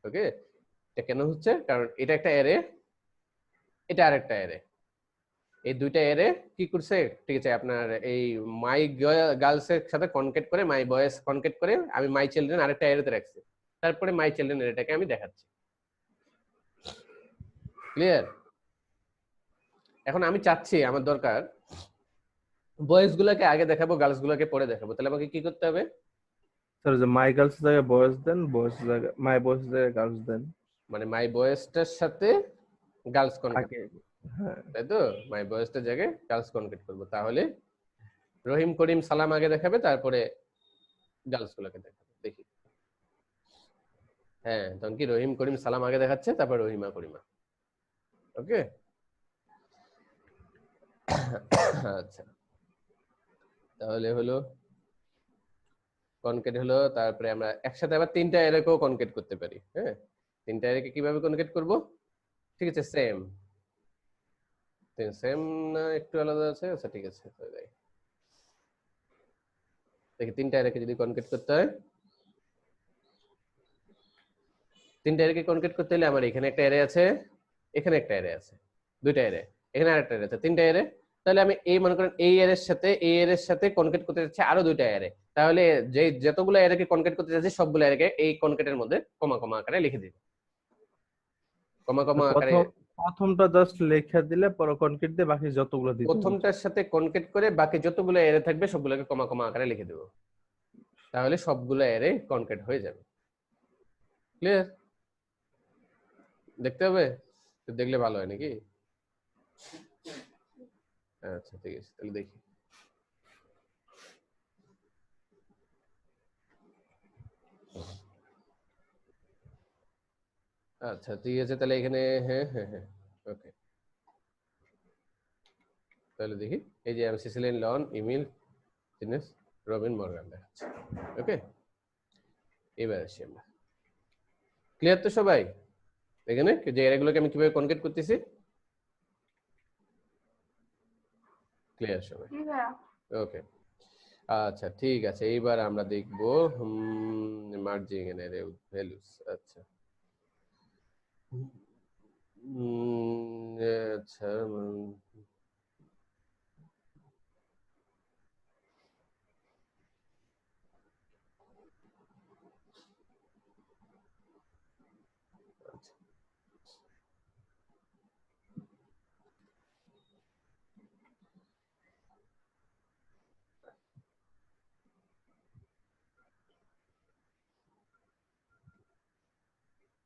ওকে, এটা কেন হচ্ছে, কারণ এটা একটা এরে, এটা আরেকটা এরে, এই দুইটা এরে কি করছে ঠিক আছে আপনার এই মাই গার্লস এর সাথে কনকেট করে মাই বয়েজ কনকেট করে আমি মাই চিলড্রেন আরেকটা এরেতে রাখছি, তারপরে মাই চিলড্রেন এটাকে আমি দেখাচ্ছি। ক্লিয়ার? এখন আমি চাচ্ছি আমার দরকার বয়েজ গুলাকে আগে দেখাবো গার্লস গুলাকে পরে দেখাবো, তাহলে আমাকে কি করতে হবে, স্যার যে মাই গার্লস জায়গায় বয়েজ দেন, বয়েজ জায়গায় মাই বয়েজ জায়গায় গার্লস দেন। মানে মাই বয়েজটার সাথে গার্লস কনকেট, আগে হ্যাঁ তাই তো মাই বয়েজটার জায়গায় গার্লস কনকেট করবো, তাহলে রহিম করিম সালাম আগে দেখাবে তারপরে গার্লস গুলাকে দেখাবে। দেখি হ্যাঁ, তখন কি রহিম করিম সালাম আগে দেখাচ্ছে তারপর রহিমা করিমা। ওকে, আচ্ছা তাহলে হলো কনকেট হলো, তারপরে আমরা একসাথে আবার তিনটা এরেকেও কনকেট করতে পারি। হ্যাঁ, তিনটা এরেকে কিভাবে কনকেট করব, ঠিক আছে সেম সেম না একটু আলাদা আছে, আচ্ছা ঠিক আছে দেখি তিনটা এরেকে যদি কনকেট করতে হয়, তিনটা এরেকে কনকেট করতে হলে আমার এখানে একটা এরে আছে, এখানে একটা এরে আছে, দুইটা এরে, এখানে আরেকটা এরে আছে, তিনটা এরে। তাহলে আমি এই মনে করেন এই এর সাথে এই এর সাথে কনকেট করতে যাচ্ছি আরো দুইটা এরে, তাহলে যে যতগুলো এরেকে কনকেট করতে যাচ্ছি সবগুলো এরেকে এই কনকেটের মধ্যে কমা কমা আকারে লিখে দিব, কমা কমা আকারে। প্রথম প্রথমটা জাস্ট লেখা দিলে পরে কনক্রিট দিয়ে বাকি যতগুলো দিতে বলছে। প্রথমটার সাথে কনকেট করে বাকি যতগুলো এরে থাকবে সবগুলোকে কমা কমা আকারে লিখে দেবো, তাহলে সবগুলো এরে কনকেট হয়ে যাবে। ক্লিয়ার? দেখতে হবে তো, দেখলে ভালো হয় নাকি? আচ্ছা ঠিক আছে, তাহলে দেখি। আচ্ছা ঠিক আছে, তাহলে এখানে হ্যাঁ হ্যাঁ হ্যাঁ ওকে, তাহলে দেখি। এই যে সিসিলিয়ান লন ইমিল জিনেস রবিন মর্গান দেখাচ্ছে। ওকে, এবার আসি আমরা। ক্লিয়ার তো সবাই? এখানে যে এগুলোকে আমি কিভাবে কনকেট করতেছি, ক্লিয়ার সবাই? ওকে আচ্ছা ঠিক আছে, এইবার আমরা দেখব merging N array with values. আচ্ছা আচ্ছা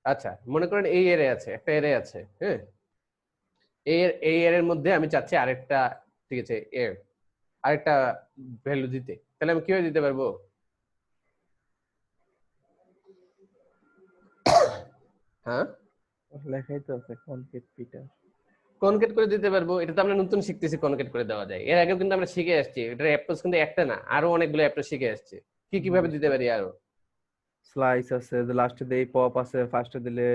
আচ্ছা, মনে করেন এই এরে আছে, একটা এরে আছে, হ্যাঁ, এই এর মধ্যে আমি চাচ্ছি আরেকটা, ঠিক আছে, এর আরেকটা ভ্যালু দিতে, তাহলে আমি কিভাবে দিতে পারবো? হ্যাঁ, লেখাই তো আছে কনক্রিট পিটার। কনকেট করে দিতে পারবো, এটা তো আমরা নতুন শিখতেছি কনকেট করে দেওয়া যায়। এর আগেও কিন্তু আমরা শিখে আসছি, এটার অ্যাপ্রোচ কিন্তু একটা না, আরো অনেকগুলো অ্যাপ্রোচ শিখে আসছি। কি কিভাবে দিতে পারি আরো? স্লাইস আছে, লাস্টে দিয়ে পপ আছে, ফার্স্টে দিলে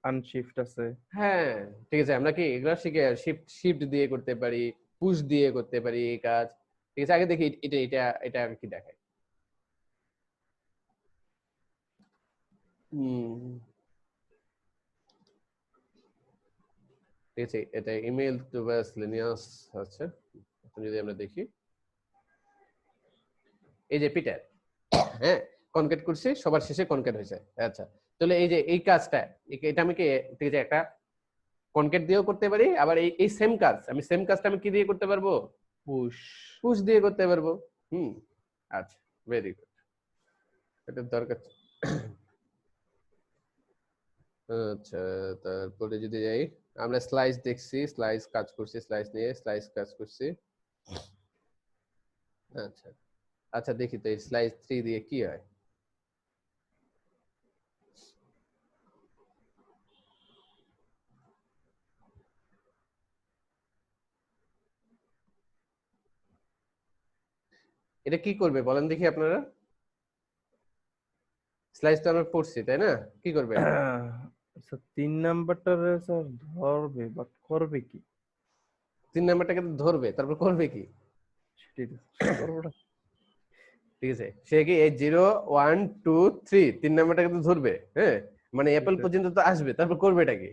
আনশিফট আছে। হ্যাঁ ঠিক আছে, আমরা কি এগুলো শিখে শিফট শিফট দিয়ে করতে পারি, পুশ দিয়ে করতে পারি এই কাজ। ঠিক আছে, আগে দেখি এটা এটা এটা কি দেখায়। ঠিক আছে, এটা ইমেল টু বাস লিনিয়াস আছে। এখন যদি আমরা দেখি, এই যে পিটার, হ্যাঁ, কনকেট করছি, সবার শেষে কনকেট হয়েছে। আচ্ছা, তাহলে এই যে এই কাজটা, এটা আমি কি, ঠিক আছে, একটা কনকেট দিয়েও করতে পারি, আবার এই এই সেম কাজ, আমি সেম কাজটা আমি কি দিয়ে করতে পারবো? পুশ। পুশ দিয়ে করতে পারবো। আচ্ছা, ভেরি গুড, এটা দরকার। আচ্ছা, তারপরে যদি যাই, আমরা স্লাইস দেখছি, স্লাইস কাজ করছি, স্লাইস নিয়ে স্লাইস কাজ করছি। আচ্ছা আচ্ছা, দেখি তো এই স্লাইস 3 দিয়ে কি হয়। এটা কি করবে বলেন দেখি আপনারা? স্লাইস তো আমরা পড়ছি তাই না, কি করবে এটা? আচ্ছা 3 নাম্বারটা স্যার ধরবে, বাট করবে কি? 3 নাম্বারটাকে তো ধরবে, তারপর করবে কি? সেটাই তো করবোটা। ঠিক আছে, সে কি এই 0 1 2 3 3 নাম্বারটাকে তো ধরবে, হ্যাঁ, মানে অ্যাপল পর্যন্ত তো আসবে, তারপর করবে এটা কি?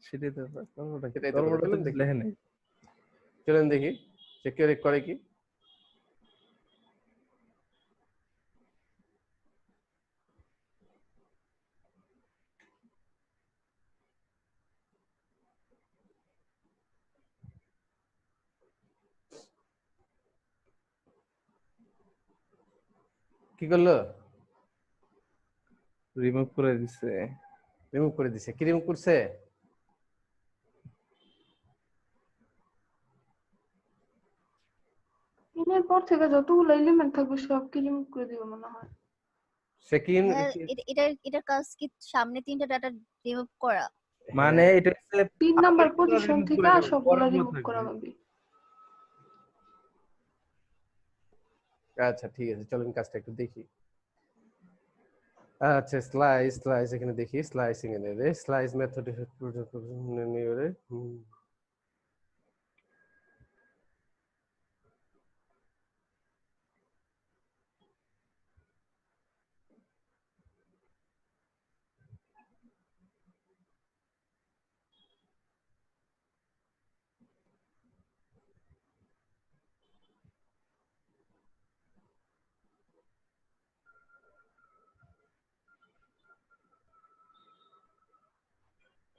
সেটাই তো স্যার করবোটা কি? সেটাই তো করবে, করবোটা তো চলেন দেখি, লেখে নাই। চলেন দেখি সে কি করে কি। কি করলো? রিমুভ করে দিছে। রিমুভ করে দিছে। কি রিমুভ করছে? এর পর থেকে যতগুলো এলিমেন্ট থাকবে সব কি রিমুভ করে দিবে মনে হয়। সে কি হ্যাঁ, এটার কাজ কি সামনে 3টা ডাটা রিমুভ করা? মানে এটা হচ্ছে 3 নাম্বার আগেরগুলো পজিশন remove থেকে করে দেবে, সবগুলো পরেরগুলো রিমুভ করা থাকবে। হবে। আচ্ছা ঠিক আছে, চলুন কাজটা একটু দেখি। আচ্ছা, স্লাইস স্লাইস এখানে দেখি, স্লাইসিং এর স্লাইস মেথড নিয়ে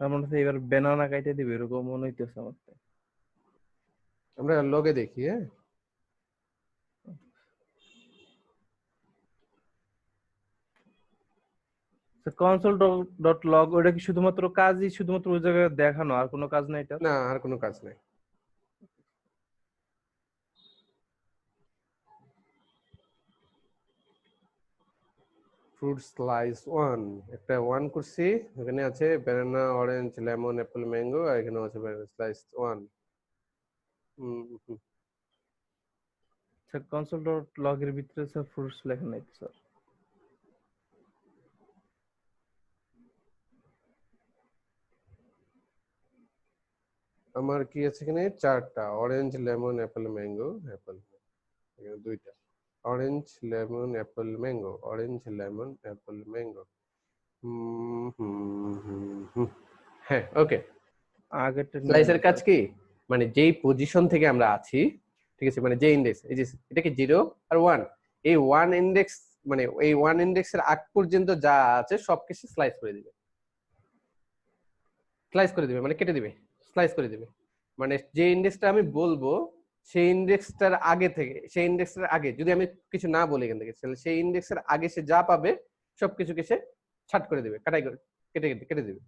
আমার মনে হচ্ছে এবার ব্যানানা কাইটে দিবে এরকম মনে হইতেছে আমার তো। আমরা লগে দেখি, হ্যাঁ। কনসোল ডট লগ ওটা কি শুধুমাত্র কাজই শুধুমাত্র ওই জায়গায় দেখানো, আর কোনো কাজ নাই এটা? না, আর কোনো কাজ নাই। ফ্রুট স্লাইস 1 একটা 1 করছি, এখানে আছে banana, orange, lemon, apple, mango, আর এখানে আছে banana slice 1। Sir console dot log এর ভিতরে স্যার ফ্রুটস লেখা নাই তো স্যার। আমার কি আছে এখানে 4টা, orange, lemon, apple, mango, Apple, এখানে 2টা, orange, lemon, apple, mango, orange, lemon, apple, mango. হ্যাঁ, ওকে। আগেরটা স্লাইসের কাজ কি, মানে যেই পজিশন থেকে আমরা আছি, ঠিক আছে, মানে যে ইন্ডেক্স, এই যে এটা কি 0 আর 1, এই 1 ইন্ডেক্স, মানে এই 1 ইন্ডেক্সের আগ পর্যন্ত যা আছে সবকিছু স্লাইস করে দিবে। স্লাইস করে দিবে মানে কেটে দিবে, স্লাইস করে দিবে। মানে যে ইন্ডেক্সটা আমি বলবো সেই ইন্ডেক্সটার আগে থেকে, সেই ইন্ডেক্সটার আগে যদি আমি কিছু না বলি এখান থেকে, তাহলে সেই ইন্ডেক্সের আগে সে যা পাবে সবকিছুকে সে ছাট করে দিবে, কাটাই করে কেটে কেটে কেটে দিবে।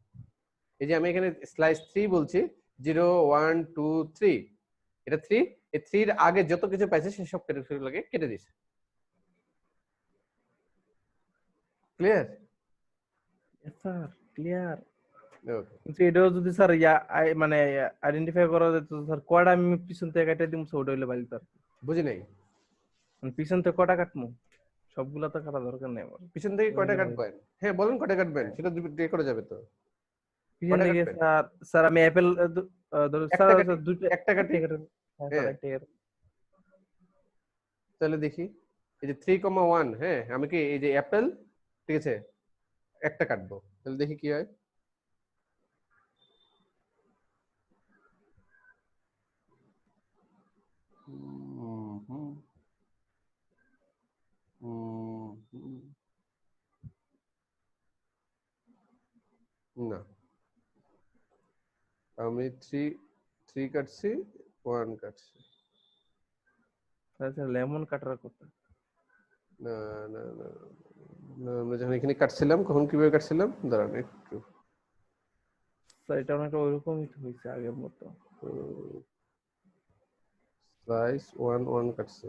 এই যে আমি এখানে স্লাইস 3 বলছি, 0 1 2 3, এটা 3, এই 3 এর আগে যত কিছু পাইছে সে সব কেটে কেটে দিছে। ক্লিয়ার? Sir clear. ওকে, কিন্তু এটাও যদি স্যার মানে আইডেন্টিফাই করা যেত স্যার, কয়টা আমি পিছন থেকে কাটে দিমু ওটা হইলে ভালো স্যার। বুঝি নাই। পিছন থেকে কয়টা কাটমু? সবগুলা তো কাটা দরকার নেই আমার। পিছন থেকে কয়টা কাটবেন? হ্যাঁ বলুন, কয়টা কাটবেন সেটা দিয়ে করা যাবে তো। পিছন কয়টা থেকে কাটবেন? স্যার, স্যার আমি অ্যাপেল ধরুন স্যার একটা কাটি, দুটো একটা কাটি। হ্যাঁ হ্যাঁ, স্যার একটা তাহলে দেখি এই যে 3,1, হ্যাঁ আমি কি এই যে অ্যাপেল, ঠিক আছে, একটা কাটবো, তাহলে দেখি কি হয়। না, আমি 3 কাটছি, 1 কাটছি। স্যার লেমন কাটার কথা। না না না না, আমরা যখন এখানে কাটছিলাম কখন কিভাবে কাটছিলাম, দাঁড়ান একটু। স্যার এটা অনেকটা ওইরকমই তো হয়েছে আগের মতো। স্লাইস 1 1 কাটছে।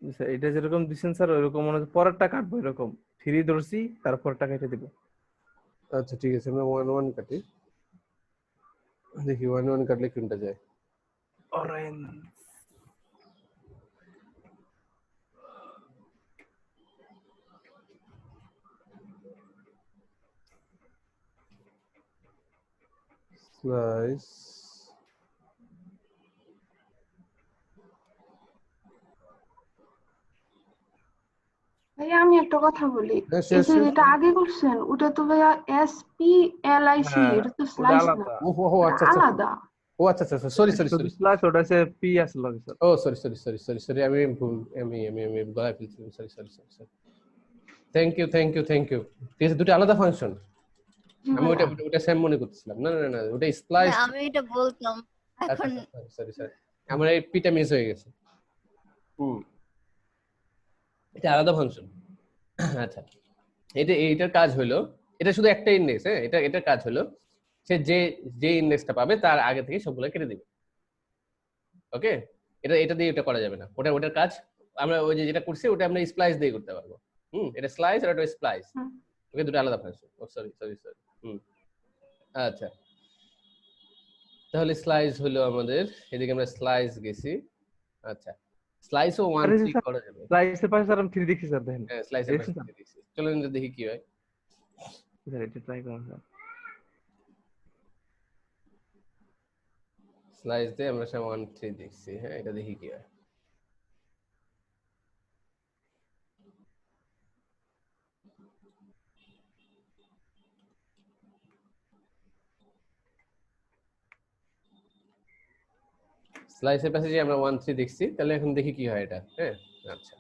স্যার এটা যেরকম দিচ্ছেন স্যার ওইরকম মনে হচ্ছে পরেরটা কাটবো এরকম 3 ধরছি তারপরটা কেটে দিব। আচ্ছা ঠিক আছে, আমরা 1 1 কাটি, দেখি 1 1 কাটলে কোনটা যায়। অরেঞ্জ স্লাইস ভাইয়া আমি একটা কথা বলি, হ্যাঁ এই শেষ যে শেষ। যেটা আগে করছেন ওটা তো ভাইয়া SPLIC, হ্যাঁ এটা তো ওটা স্লাইস না, আলাদা। ও ও এটা আচ্ছা আচ্ছা, আলাদা। ও আচ্ছা আচ্ছা, সরি সরি শুধু সরি, স্ল্যাশ ওটা হচ্ছে পি আছে লগে স্যার। ও sorry sorry sorry sorry sorry, আমি ভুল, আমি বলা ফেলছিলাম, sorry sorry sorry sorry. Thank you thank you thank you. ঠিক আছে, দুটো আলাদা ফাংশন, জি আমি ওটা ভাইয়া। ওটা সেম মনে করতেছিলাম। না না না, ওটা স্প্লাইস। হ্যাঁ আমি এটা বলতাম আচ্ছা এখন। আচ্ছা, সরি সরি, আমার এই পিটা মিস হয়ে গেছে। এটা আলাদা ফাংশন। আচ্ছা, এইটার কাজ হলো, এটা শুধু একটা ইন্ডেক্স, হ্যাঁ, এটার কাজ হলো সে যে ইন্ডেক্সটা পাবে তার আগে থেকে সবগুলো কেটে দিবে। ওকে, এটা দিয়ে এটা করা যাবে না, ওটার কাজ আমরা ওই যে যেটা করছি ওটা আমরা স্প্লাইস দিয়ে করতে পারবো। এটা স্লাইস আর এটা স্প্লাইস। হুম। ওকে, দুটো আলাদা ফাংশন। ও সরি সরি সরি। আচ্ছা, তাহলে স্লাইস হলো আমাদের, এদিকে আমরা স্লাইস গেছি। আচ্ছা, স্লাইসও 1 আরে 3 স্যার করা যাবে। স্লাইসের পাশে স্যার আমি 3 দেখি স্যার, দেখেন হ্যাঁ, স্লাইসের পাশে দেখছেন স্যার? দেখছি, চলুন দেখি কি হয়। স্যার এটা ট্রাই করুন স্যার। স্লাইস দিয়ে আমরা 1 3 দেখছি, হ্যাঁ, এটা দেখি কি হয়। স্লাইসের পাশে যে আমরা 1 3 দেখছি, তাহলে এখন দেখি কি হয় এটা। হ্যাঁ, আচ্ছা,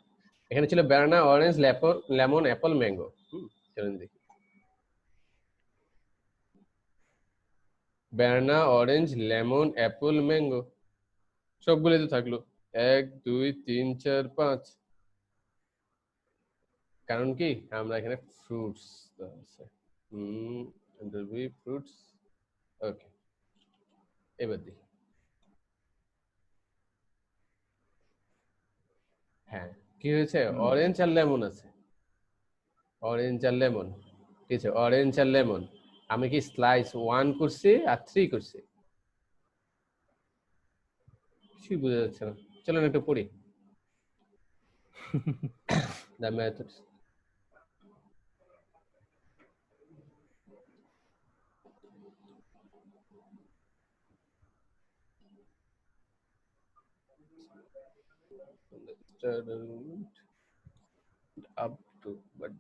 এখানে ছিল banana, orange, lemon, apple, mango. চলুন দেখি। Banana, orange, lemon, apple, mango, সবগুলোই তো থাকলো 1 2 3 4 5। কারণ কি আমরা এখানে ফ্রুটস আছে, ফ্রুটস। ওকে, এবার দেখি। হ্যাঁ, কি হয়েছে? অরেঞ্জ আর লেমন আছে, অরেঞ্জ আর লেমন। ঠিক আছে, অরেঞ্জ আর লেমন। আমি কি স্লাইস 1 করছি আর 3 করছি? কিছুই বোঝা যাচ্ছে না। চলুন একটু পড়ি। The methods. Up to but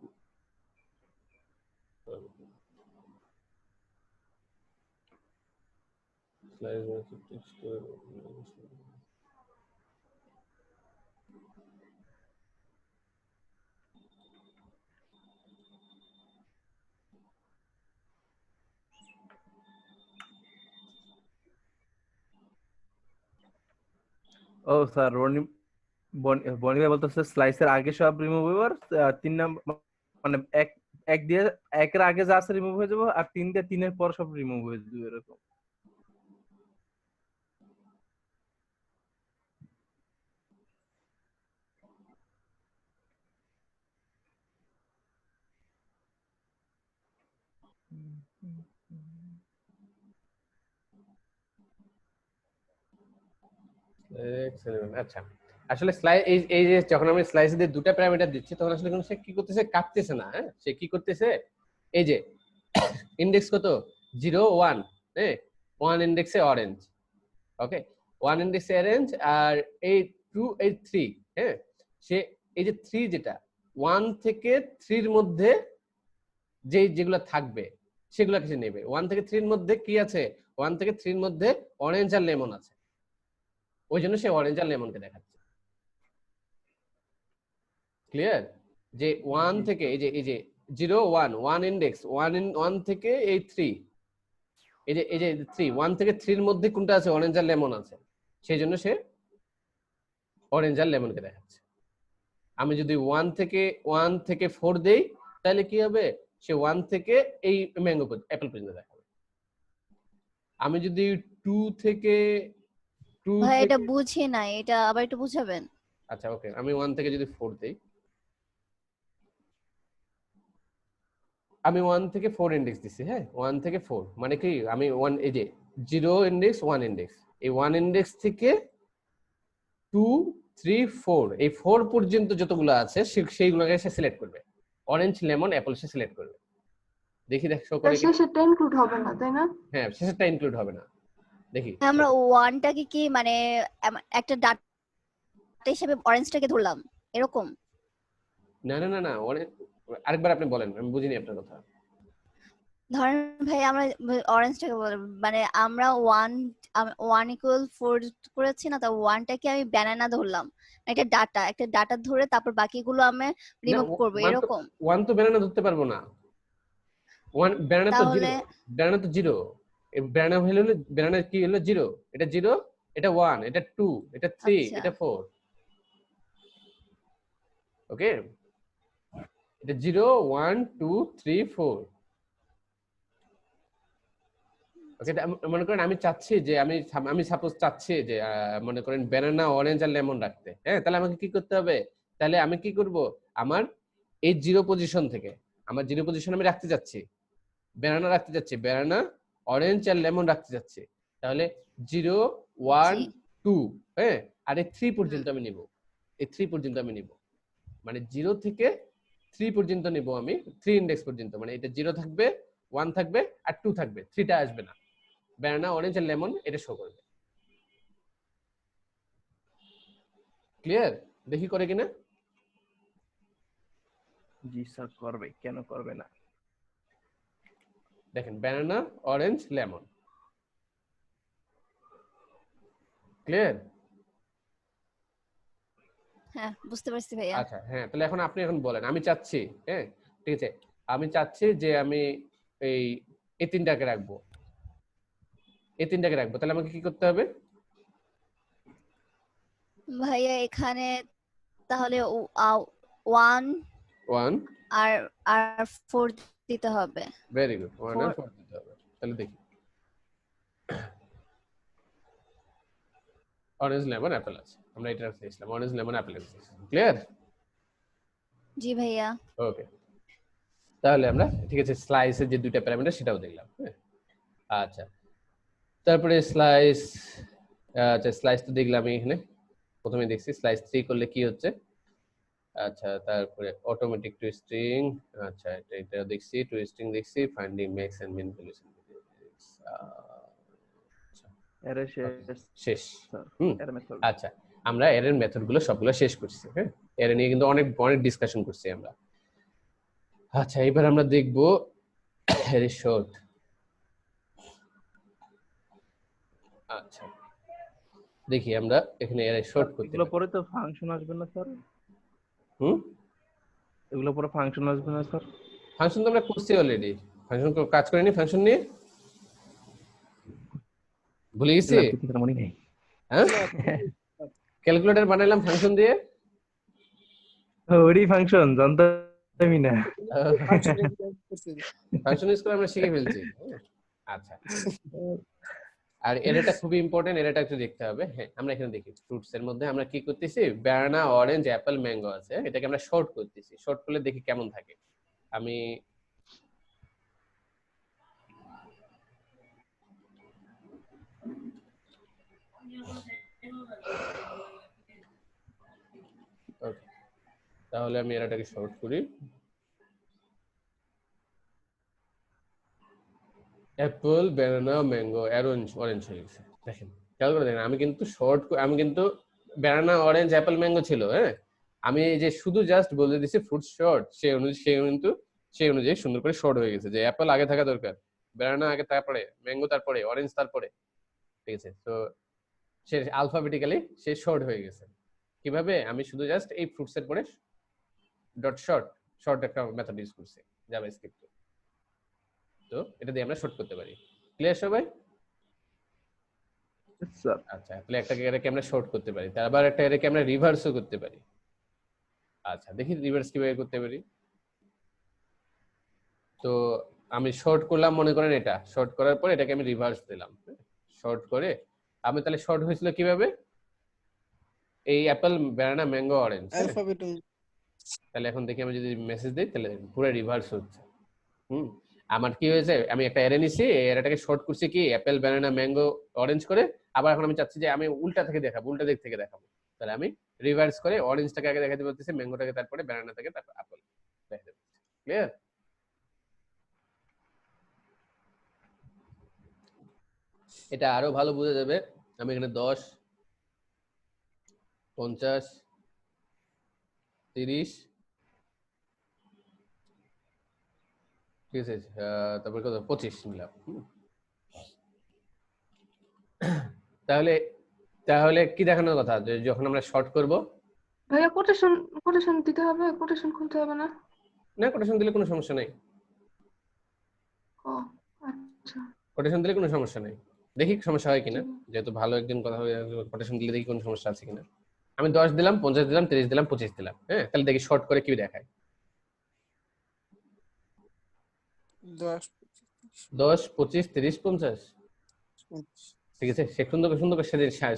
ও স্যার বনি ভাই বলতেছে স্লাইসের আগে সব রিমুভ হইবার, 3 নাম্বার মানে এক এক দিয়ে একের আগে যা আছে রিমুভ হয়ে যাবে, আর 3 দিয়ে 3 এর পর সব রিমুভ হয়ে যাবে এরকম। আচ্ছা, আসলে স্লাইস এই যে যখন আমি স্লাইস দিয়ে দুটো প্যারামিটার দিচ্ছি তখন আসলে সে কি করতেছে, কাটতেছে না। হ্যাঁ, সে কি করতেছে, এই যে ইন্ডেক্স কত 0 1, হ্যাঁ 1 ইন্ডেক্সে অরেঞ্জ, ওকে 1 ইন্ডেক্সে অরেঞ্জ, আর এই 2 এই 3, হ্যাঁ সে এই যে 3 যেটা 1 থেকে 3 এর মধ্যে যেগুলো থাকবে সেগুলো কিছু নেবে। 1 থেকে 3 এর মধ্যে কি আছে, 1 থেকে 3 এর মধ্যে অরেঞ্জ আর লেমন আছে, ওই জন্য সে অরেঞ্জ আর লেমনকে দেখাচ্ছে। ক্লিয়ার? যে 1 থেকে এই যে 0 1 1 ইন্ডেক্স 1 থেকে এই 3, এই যে 3 1 থেকে 3 এর মধ্যে কোনটা আছে, অরেঞ্জ আর লেমন আছে, সেই জন্য সে অরেঞ্জ আর লেমনকে দেখাচ্ছে। আমি যদি 1 থেকে 4 দেই তাহলে কি হবে, সে 1 থেকে এই ম্যাঙ্গো অ্যাপল পর্যন্ত দেখাবে। আমি যদি 2 থেকে ভাই এটা বুঝি না, এটা আবার একটু বুঝাবেন? আচ্ছা ওকে, আমি 1 থেকে যদি 4 দেই, আমি 1 থেকে 4 ইন্ডেক্স দিছি, হ্যাঁ 1 থেকে 4 মানে কি আমি 1 এই যে 0 ইন্ডেক্স 1 ইন্ডেক্স, এই 1 ইন্ডেক্স থেকে 2 3 4 এই 4 পর্যন্ত যতগুলো আছে সেইগুলোকে সে সিলেক্ট করবে। অরেঞ্জ লেমন অ্যাপল সে সিলেক্ট করবে। দেখি শো করে কি শেষেরটা ইনক্লুড হবে না, তাই না? হ্যাঁ, শেষেরটা ইনক্লুড হবে না। দেখি আমরা ওয়ানটাকে কি মানে একটা ডাটা হিসেবে অরেঞ্জটাকে ধরলাম এরকম? না না না না, আরেকবার আপনি বলেন, আমি বুঝিনি আপনার কথা। ধরেন ভাই আমরা অরেঞ্জটাকে মানে আমরা 1 ইকুয়াল 4 করেছি না, তা 1টাকে আমি ব্যানানা ধরলাম, একটা ডাটা ধরে তারপর বাকিগুলো আমি রিমুভ করব এরকম? 1 তো ব্যানানা ধরতে পারবো না, 1 ব্যানানা তো 0, তাহলে ব্যানানা তো 0, এই ব্যানানা হলো ব্যানানা কি হলো 0, এটা 0 এটা 1 এটা 2 এটা 3 আচ্ছা। এটা 4, ওকে এটা 0 1 2 3 4, ওকে। মনে করেন আমি চাচ্ছি যে আমি সাপোজ চাচ্ছি যে মনে করেন ব্যানানা অরেঞ্জ আর লেমন রাখতে, হ্যাঁ তাহলে আমাকে কি করতে হবে, তাহলে আমি কি করব, আমার এই 0 পজিশন থেকে আমার 0 পজিশন আমি রাখতে যাচ্ছি, ব্যানানা রাখতে যাচ্ছি, ব্যানানা অরেঞ্জ আর লেমন রাখতে যাচ্ছি, তাহলে 0 1 2, হ্যাঁ আর এই 3 পর্যন্ত আমি নিব, এই 3 পর্যন্ত আমি নিব, মানে 0 থেকে 3 পর্যন্ত নিব আমি, 3 ইন্ডেক্স পর্যন্ত, মানে এটা 0 থাকবে 1 থাকবে আর 2 থাকবে, 3টা আসবে না, ব্যানানা অরেঞ্জ আর লেমন এটা শো করবে। ক্লিয়ার? দেখি করে কিনা। জি স্যার করবে, কেন করবে না। দেখেন ব্যানানা অরেঞ্জ লেমন, ক্লিয়ার? হ্যাঁ বুঝতে পারছি ভাইয়া। আচ্ছা হ্যাঁ, তাহলে আপনি বলেন, আমি চাচ্ছি, হ্যাঁ ঠিক আছে, আমি চাচ্ছি যে আমি এই 3টাকে রাখবো, এই তিনটাকে রাখবো, তাহলে আমাকে কি করতে হবে? ভাইয়া এখানে তাহলে 1 1 আর আর 4 দিতে হবে। ভেরি গুড, 1 আর 4 4 দিতে হবে। তাহলে দেখি অরেঞ্জ লেমন অ্যাপেল আছে, আমরা এটা রাখছিলাম অরেঞ্জ লেমন অ্যাপেল। ক্লিয়ার? জি ভাইয়া। ওকে, তাহলে আমরা ঠিক আছে স্লাইসের যে দুইটা প্যারামিটার সেটাও দেখলাম। হ্যাঁ, আচ্ছা তারপরে স্লাইস, আচ্ছা স্লাইস তো দেখলাম এখানে প্রথমে দেখছি স্লাইস 3 করলে কি হচ্ছে। আচ্ছা তারপরে অটোমেটিক টুইস্টিং, আচ্ছা এটা দেখছি, টুইস্টিং দেখছি, finding max and mean values. এর শেষ শেষ। স্যার, হুম, এর মেথড। আচ্ছা আমরা এর মেথড গুলো সবগুলো শেষ করছি। হ্যাঁ, এর নিয়ে কিন্তু অনেক অনেক ডিসকাশন করছি আমরা। আচ্ছা এবার আমরা দেখব এর শর্ট। আচ্ছা দেখি আমরা এখানে এর শর্ট করতে এগুলো পারি। পরে তো ফাংশন আসবে না স্যার? হুম, এগুলো পরে ফাংশন আসবে না স্যার? ফাংশন তো আমরা করছি অলরেডি, ফাংশন কাজ করিনি ফাংশন নিয়ে, ভুলে গেছি। মনে নেই। হ্যাঁ, ক্যালকুলেটর বানাইলাম ফাংশন দিয়ে। ওরই ফাংশন জানতামই না। ফাংশন ইউজ করে আমরা শিখে ফেলছি। আচ্ছা, আর এরটা খুবই ইম্পর্টেন্ট, এরটা একটু দেখতে হবে। হ্যাঁ, আমরা এখানে দেখি ফ্রুটস এর মধ্যে আমরা কি করতেছি, ব্যানানা, অরেঞ্জ, অ্যাপল, ম্যাঙ্গো আছে, এটাকে আমরা শর্ট করতেছি। শর্ট করলে দেখি কেমন থাকে। আমি ওকে, তাহলে আমি এটাকে শর্ট করি। Apple, banana, mango, orange, orange হয়ে গেছে। দেখেন খেয়াল করে দেখেন, আমি কিন্তু ব্যানানা, অরেঞ্জ, অ্যাপল, ম্যাঙ্গো ছিল। হ্যাঁ, আমি এই যে শুধু জাস্ট বলে দিছি ফ্রুট শর্ট, সেই অনুযায়ী সুন্দর করে শর্ট হয়ে গেছে। যে অ্যাপল আগে থাকা দরকার, ব্যানানা আগে, তারপরে ম্যাঙ্গো, তারপরে অরেঞ্জ, তারপরে। ঠিক আছে, তো সে আলফাবেটিক্যালি সে শর্ট হয়ে গেছে। কিভাবে? আমি শুধু জাস্ট এই ফ্রুটস এর পরে ডট শর্ট একটা মেথড ইউজ করছি জাভাস্ক্রিপ্টে। তো এটা দিয়ে আমরা শর্ট করতে পারি। ক্লিয়ার সবাই? স্যার আচ্ছা, তাহলে একটা এটাকে আমরা শর্ট করতে পারি, তার আবার একটা এটাকে আমরা রিভার্সও করতে পারি। আচ্ছা দেখি রিভার্স কিভাবে করতে পারি। তো আমি শর্ট করলাম, মনে করেন এটা শর্ট করার পর এটাকে আমি রিভার্স দিলাম। শর্ট করে আমি তাহলে শর্ট হয়েছিল কিভাবে, এই অ্যাপল, ব্যানানা, ম্যাঙ্গো, অরেঞ্জ। তাহলে এখন দেখি আমি যদি মেসেজ দিই তাহলে পুরো রিভার্স হচ্ছে। আমার কি হয়েছে, আমি একটা অ্যারে নিছি, এই অ্যারেটাকে শর্ট করছি কি অ্যাপল, ব্যানানা, ম্যাঙ্গো, অরেঞ্জ করে। আবার এখন আমি চাচ্ছি যে আমি উল্টা থেকে দেখাবো, উল্টা দিক থেকে দেখাবো। তাহলে আমি রিভার্স করে অরেঞ্জটাকে আগে দেখাতে বলতেছি, ম্যাঙ্গোটাকে তারপরে, ব্যানানাটাকে তারপর অ্যাপল দেখাতে বলতেছি। ক্লিয়ার? এটা আরো ভালো বোঝা যাবে। আমি এখানে 10, 50, 30, ঠিক আছে, তারপর কত 25 নিলাম। তাহলে তাহলে কি দেখানোর কথা, যে যখন আমরা শর্ট করব, ভাইয়া কোটেশন দিতে হবে, কোটেশন খুলতে হবে না? না কোটেশন দিলে কোনো সমস্যা নাই, ও আচ্ছা, কোটেশন দিলে কোনো সমস্যা নাই। দেখি সমস্যা হয় কিনা, ঠিক আছে। যেহেতু ভালো একজন কথা হবে, কোটেশন দিলে দেখি কোনো সমস্যা আছে কিনা। আমি 10 দিলাম, 50 দিলাম, 30 দিলাম, 25 দিলাম। হ্যাঁ, তাহলে দেখি শর্ট করে কি দেখায়। 10, 25, 30, 50। ঠিক আছে, সে সুন্দর সুন্দর করে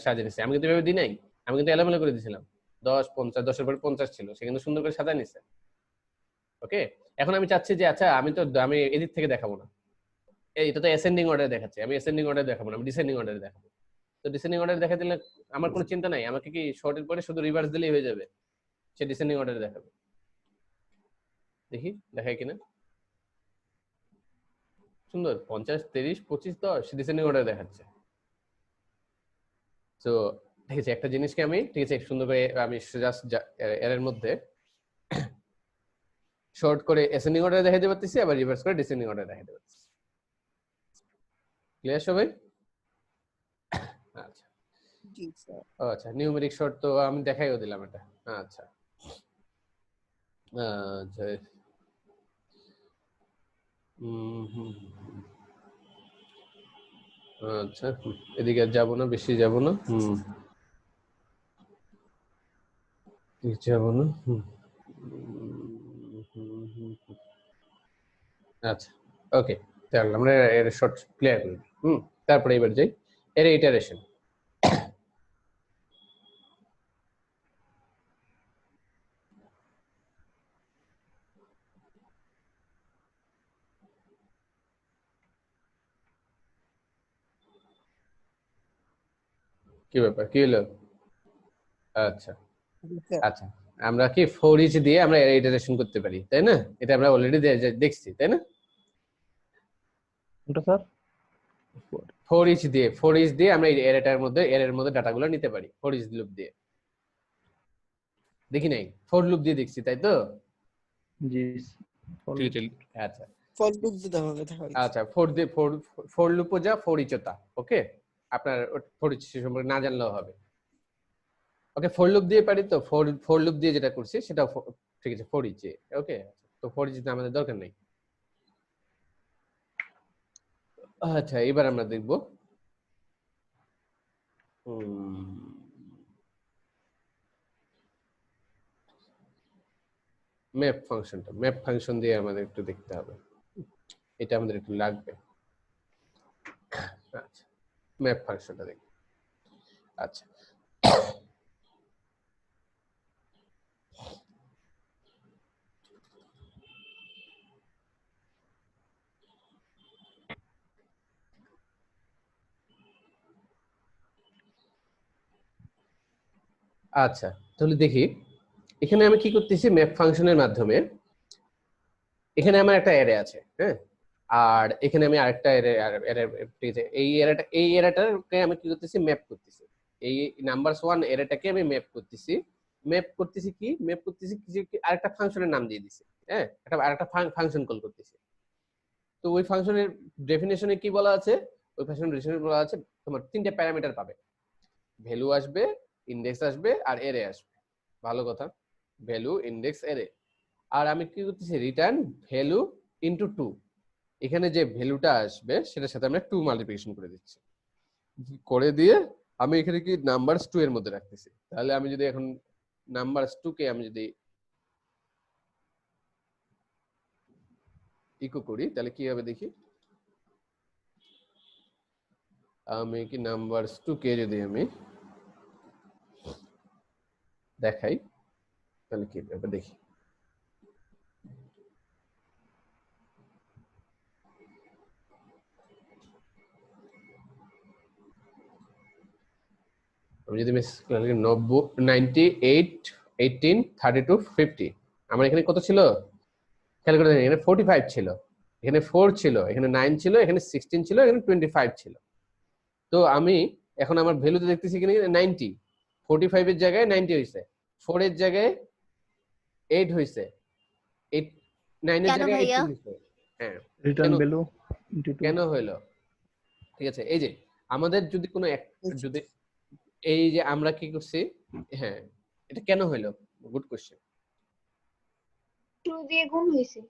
সাজিয়ে নিচ্ছে। আমি কিন্তু এভাবে দিই নাই, আমি কিন্তু এলোমেলো করে দিয়েছিলাম। 10, 50, 10 এর পরে 50 ছিল, সে কিন্তু সুন্দর করে সাজায় নিচ্ছে। ওকে, এখন আমি চাচ্ছি যে আচ্ছা আমি এদিক থেকে দেখাবো না, এটা তো অ্যাসেন্ডিং অর্ডারে দেখাচ্ছে, আমি অ্যাসেন্ডিং অর্ডারে দেখাবো না, আমি ডিসেন্ডিং অর্ডারে দেখাবো। তো ডিসেন্ডিং অর্ডারে দেখা দিলে আমার কোনো চিন্তা নাই, আমাকে কি শর্টের পরে শুধু রিভার্স দিলেই হয়ে যাবে, সে ডিসেন্ডিং অর্ডারে দেখাবে। দেখি দেখায় কিনা। সুন্দর, 50, 30, 25, 10 ডিসেন্ডিং অর্ডারে দেখাচ্ছে। তো ঠিক আছে, একটা জিনিসকে আমি ঠিক আছে সুন্দর করে আমি জাস্ট এর মধ্যে শর্ট করে অ্যাসেন্ডিং অর্ডারে দেখাতে পারতেছি, আবার রিভার্স করে ডিসেন্ডিং অর্ডারে দেখাতে পারতেছি। ক্লিয়ার সবাই? আচ্ছা, ও আচ্ছা, নিউমেরিক শর্ট তো আমি দেখাইও দিলাম এটা। আচ্ছা, আচ্ছা, আচ্ছা এদিকে আর যাবো না, বেশি যাবো না। যাবো না। আচ্ছা ওকে, তাহলে আমরা এর শর্ট ক্লিয়ার করি। তারপরে এবার যাই এর ইটারেশন। কি ব্যাপার, কি হলো? আচ্ছা আচ্ছা, আমরা কি ফর ইচ দিয়ে আমরা ইটারেশন করতে পারি, তাই না? এটা আমরা অলরেডি দেখছি, তাই না? কোনটা স্যার? ফর ইচ দিয়ে আমরা এর মধ্যে ডাটাগুলো নিতে পারি ফর ইচ লুপ দিয়ে। দেখি নাই, ফর লুপ দিয়ে দেখছি, তাই তো? জি আচ্ছা ফর লুপ দিতে হবে তাহলে। আচ্ছা, ফর লুপও যা ফর ইচও তা। ওকে, আপনার ফর ইচ সম্পর্কে না জানলেও হবে। ওকে, ফর লুপ দিয়ে পারি তো, ফর লুপ দিয়ে যেটা করছি সেটা ঠিক আছে ফর ইচে। ওকে, তো ফর ইচ আমাদের দরকার নেই। আচ্ছা এবার আমরা দেখব ম্যাপ ফাংশনটা। ম্যাপ ফাংশন দিয়ে আমাদের একটু দেখতে হবে, এটা আমাদের একটু লাগবে। আচ্ছা ম্যাপ ফাংশনটা দেখি। আচ্ছা আচ্ছা তাহলে দেখি এখানে আমি কি করতেছি ম্যাপ ফাংশনের মাধ্যমে। এখানে আমার একটা অ্যারে আছে, হ্যাঁ, আর এখানে আমি আরেকটা অ্যারে, ঠিক আছে, এই অ্যারেটাকে আমি কি করতেছি ম্যাপ করতেছি। এই নাম্বারস 1 অ্যারেটাকে আমি ম্যাপ করতেছি আরেকটা ফাংশনের নাম দিয়ে দিছি, হ্যাঁ, আরেকটা ফাংশন কল করতেছি। তো ওই ফাংশনের ডেফিনেশনে কি বলা আছে, ওই ফাংশনের ডেফিনেশনে বলা আছে তোমার তিনটা প্যারামিটার পাবে, ভ্যালু আসবে, ইনডেক্স আসবে আর অ্যারে আসবে। ভালো কথা, ভ্যালু, ইনডেক্স, অ্যারে। আর আমি কি করতেছি রিটার্ন ভ্যালু ইনটু 2। এখানে যে ভ্যালুটা আসবে সেটার সাথে আমরা 2 মাল্টিপ্লিকেশন করে দিচ্ছি, করে দিয়ে আমি এখানে কি নাম্বারস 2 এর মধ্যে রাখতেছি। তাহলে আমি যদি এখন নাম্বারস 2 কে আমি যদি ইকো করি তাহলে কি হবে দেখি। আমি কি নাম্বারস 2 কে যদি আমি দেখাই তাহলে কি হবে দেখি। আমি যদি 90, 98, 18, 32, 50, আমার এখানে কত ছিল খেয়াল করে দেখেন, এখানে 45 ছিল, এখানে 4 ছিল, এখানে 9 ছিল, এখানে 16 ছিল, এখানে 25 ছিল। তো আমি এখন আমার ভ্যালুতে দেখতেছি এখানে 90, 45 এর জায়গায় 90 হইছে, 4 এর জায়গায় 8 হইছে, 9 এর কেন জায়গায় ভাইয়া? 18 হইছে। হ্যাঁ, রিটার্ন ভ্যালু ইনটু 2 কেন হইলো? ঠিক আছে, এই যে আমাদের যদি কোনো যদি এই যে আমরা কি করছি, হ্যাঁ এটা কেন হইলো, গুড কোশ্চেন। 2 দিয়ে গুণ হয়েছে।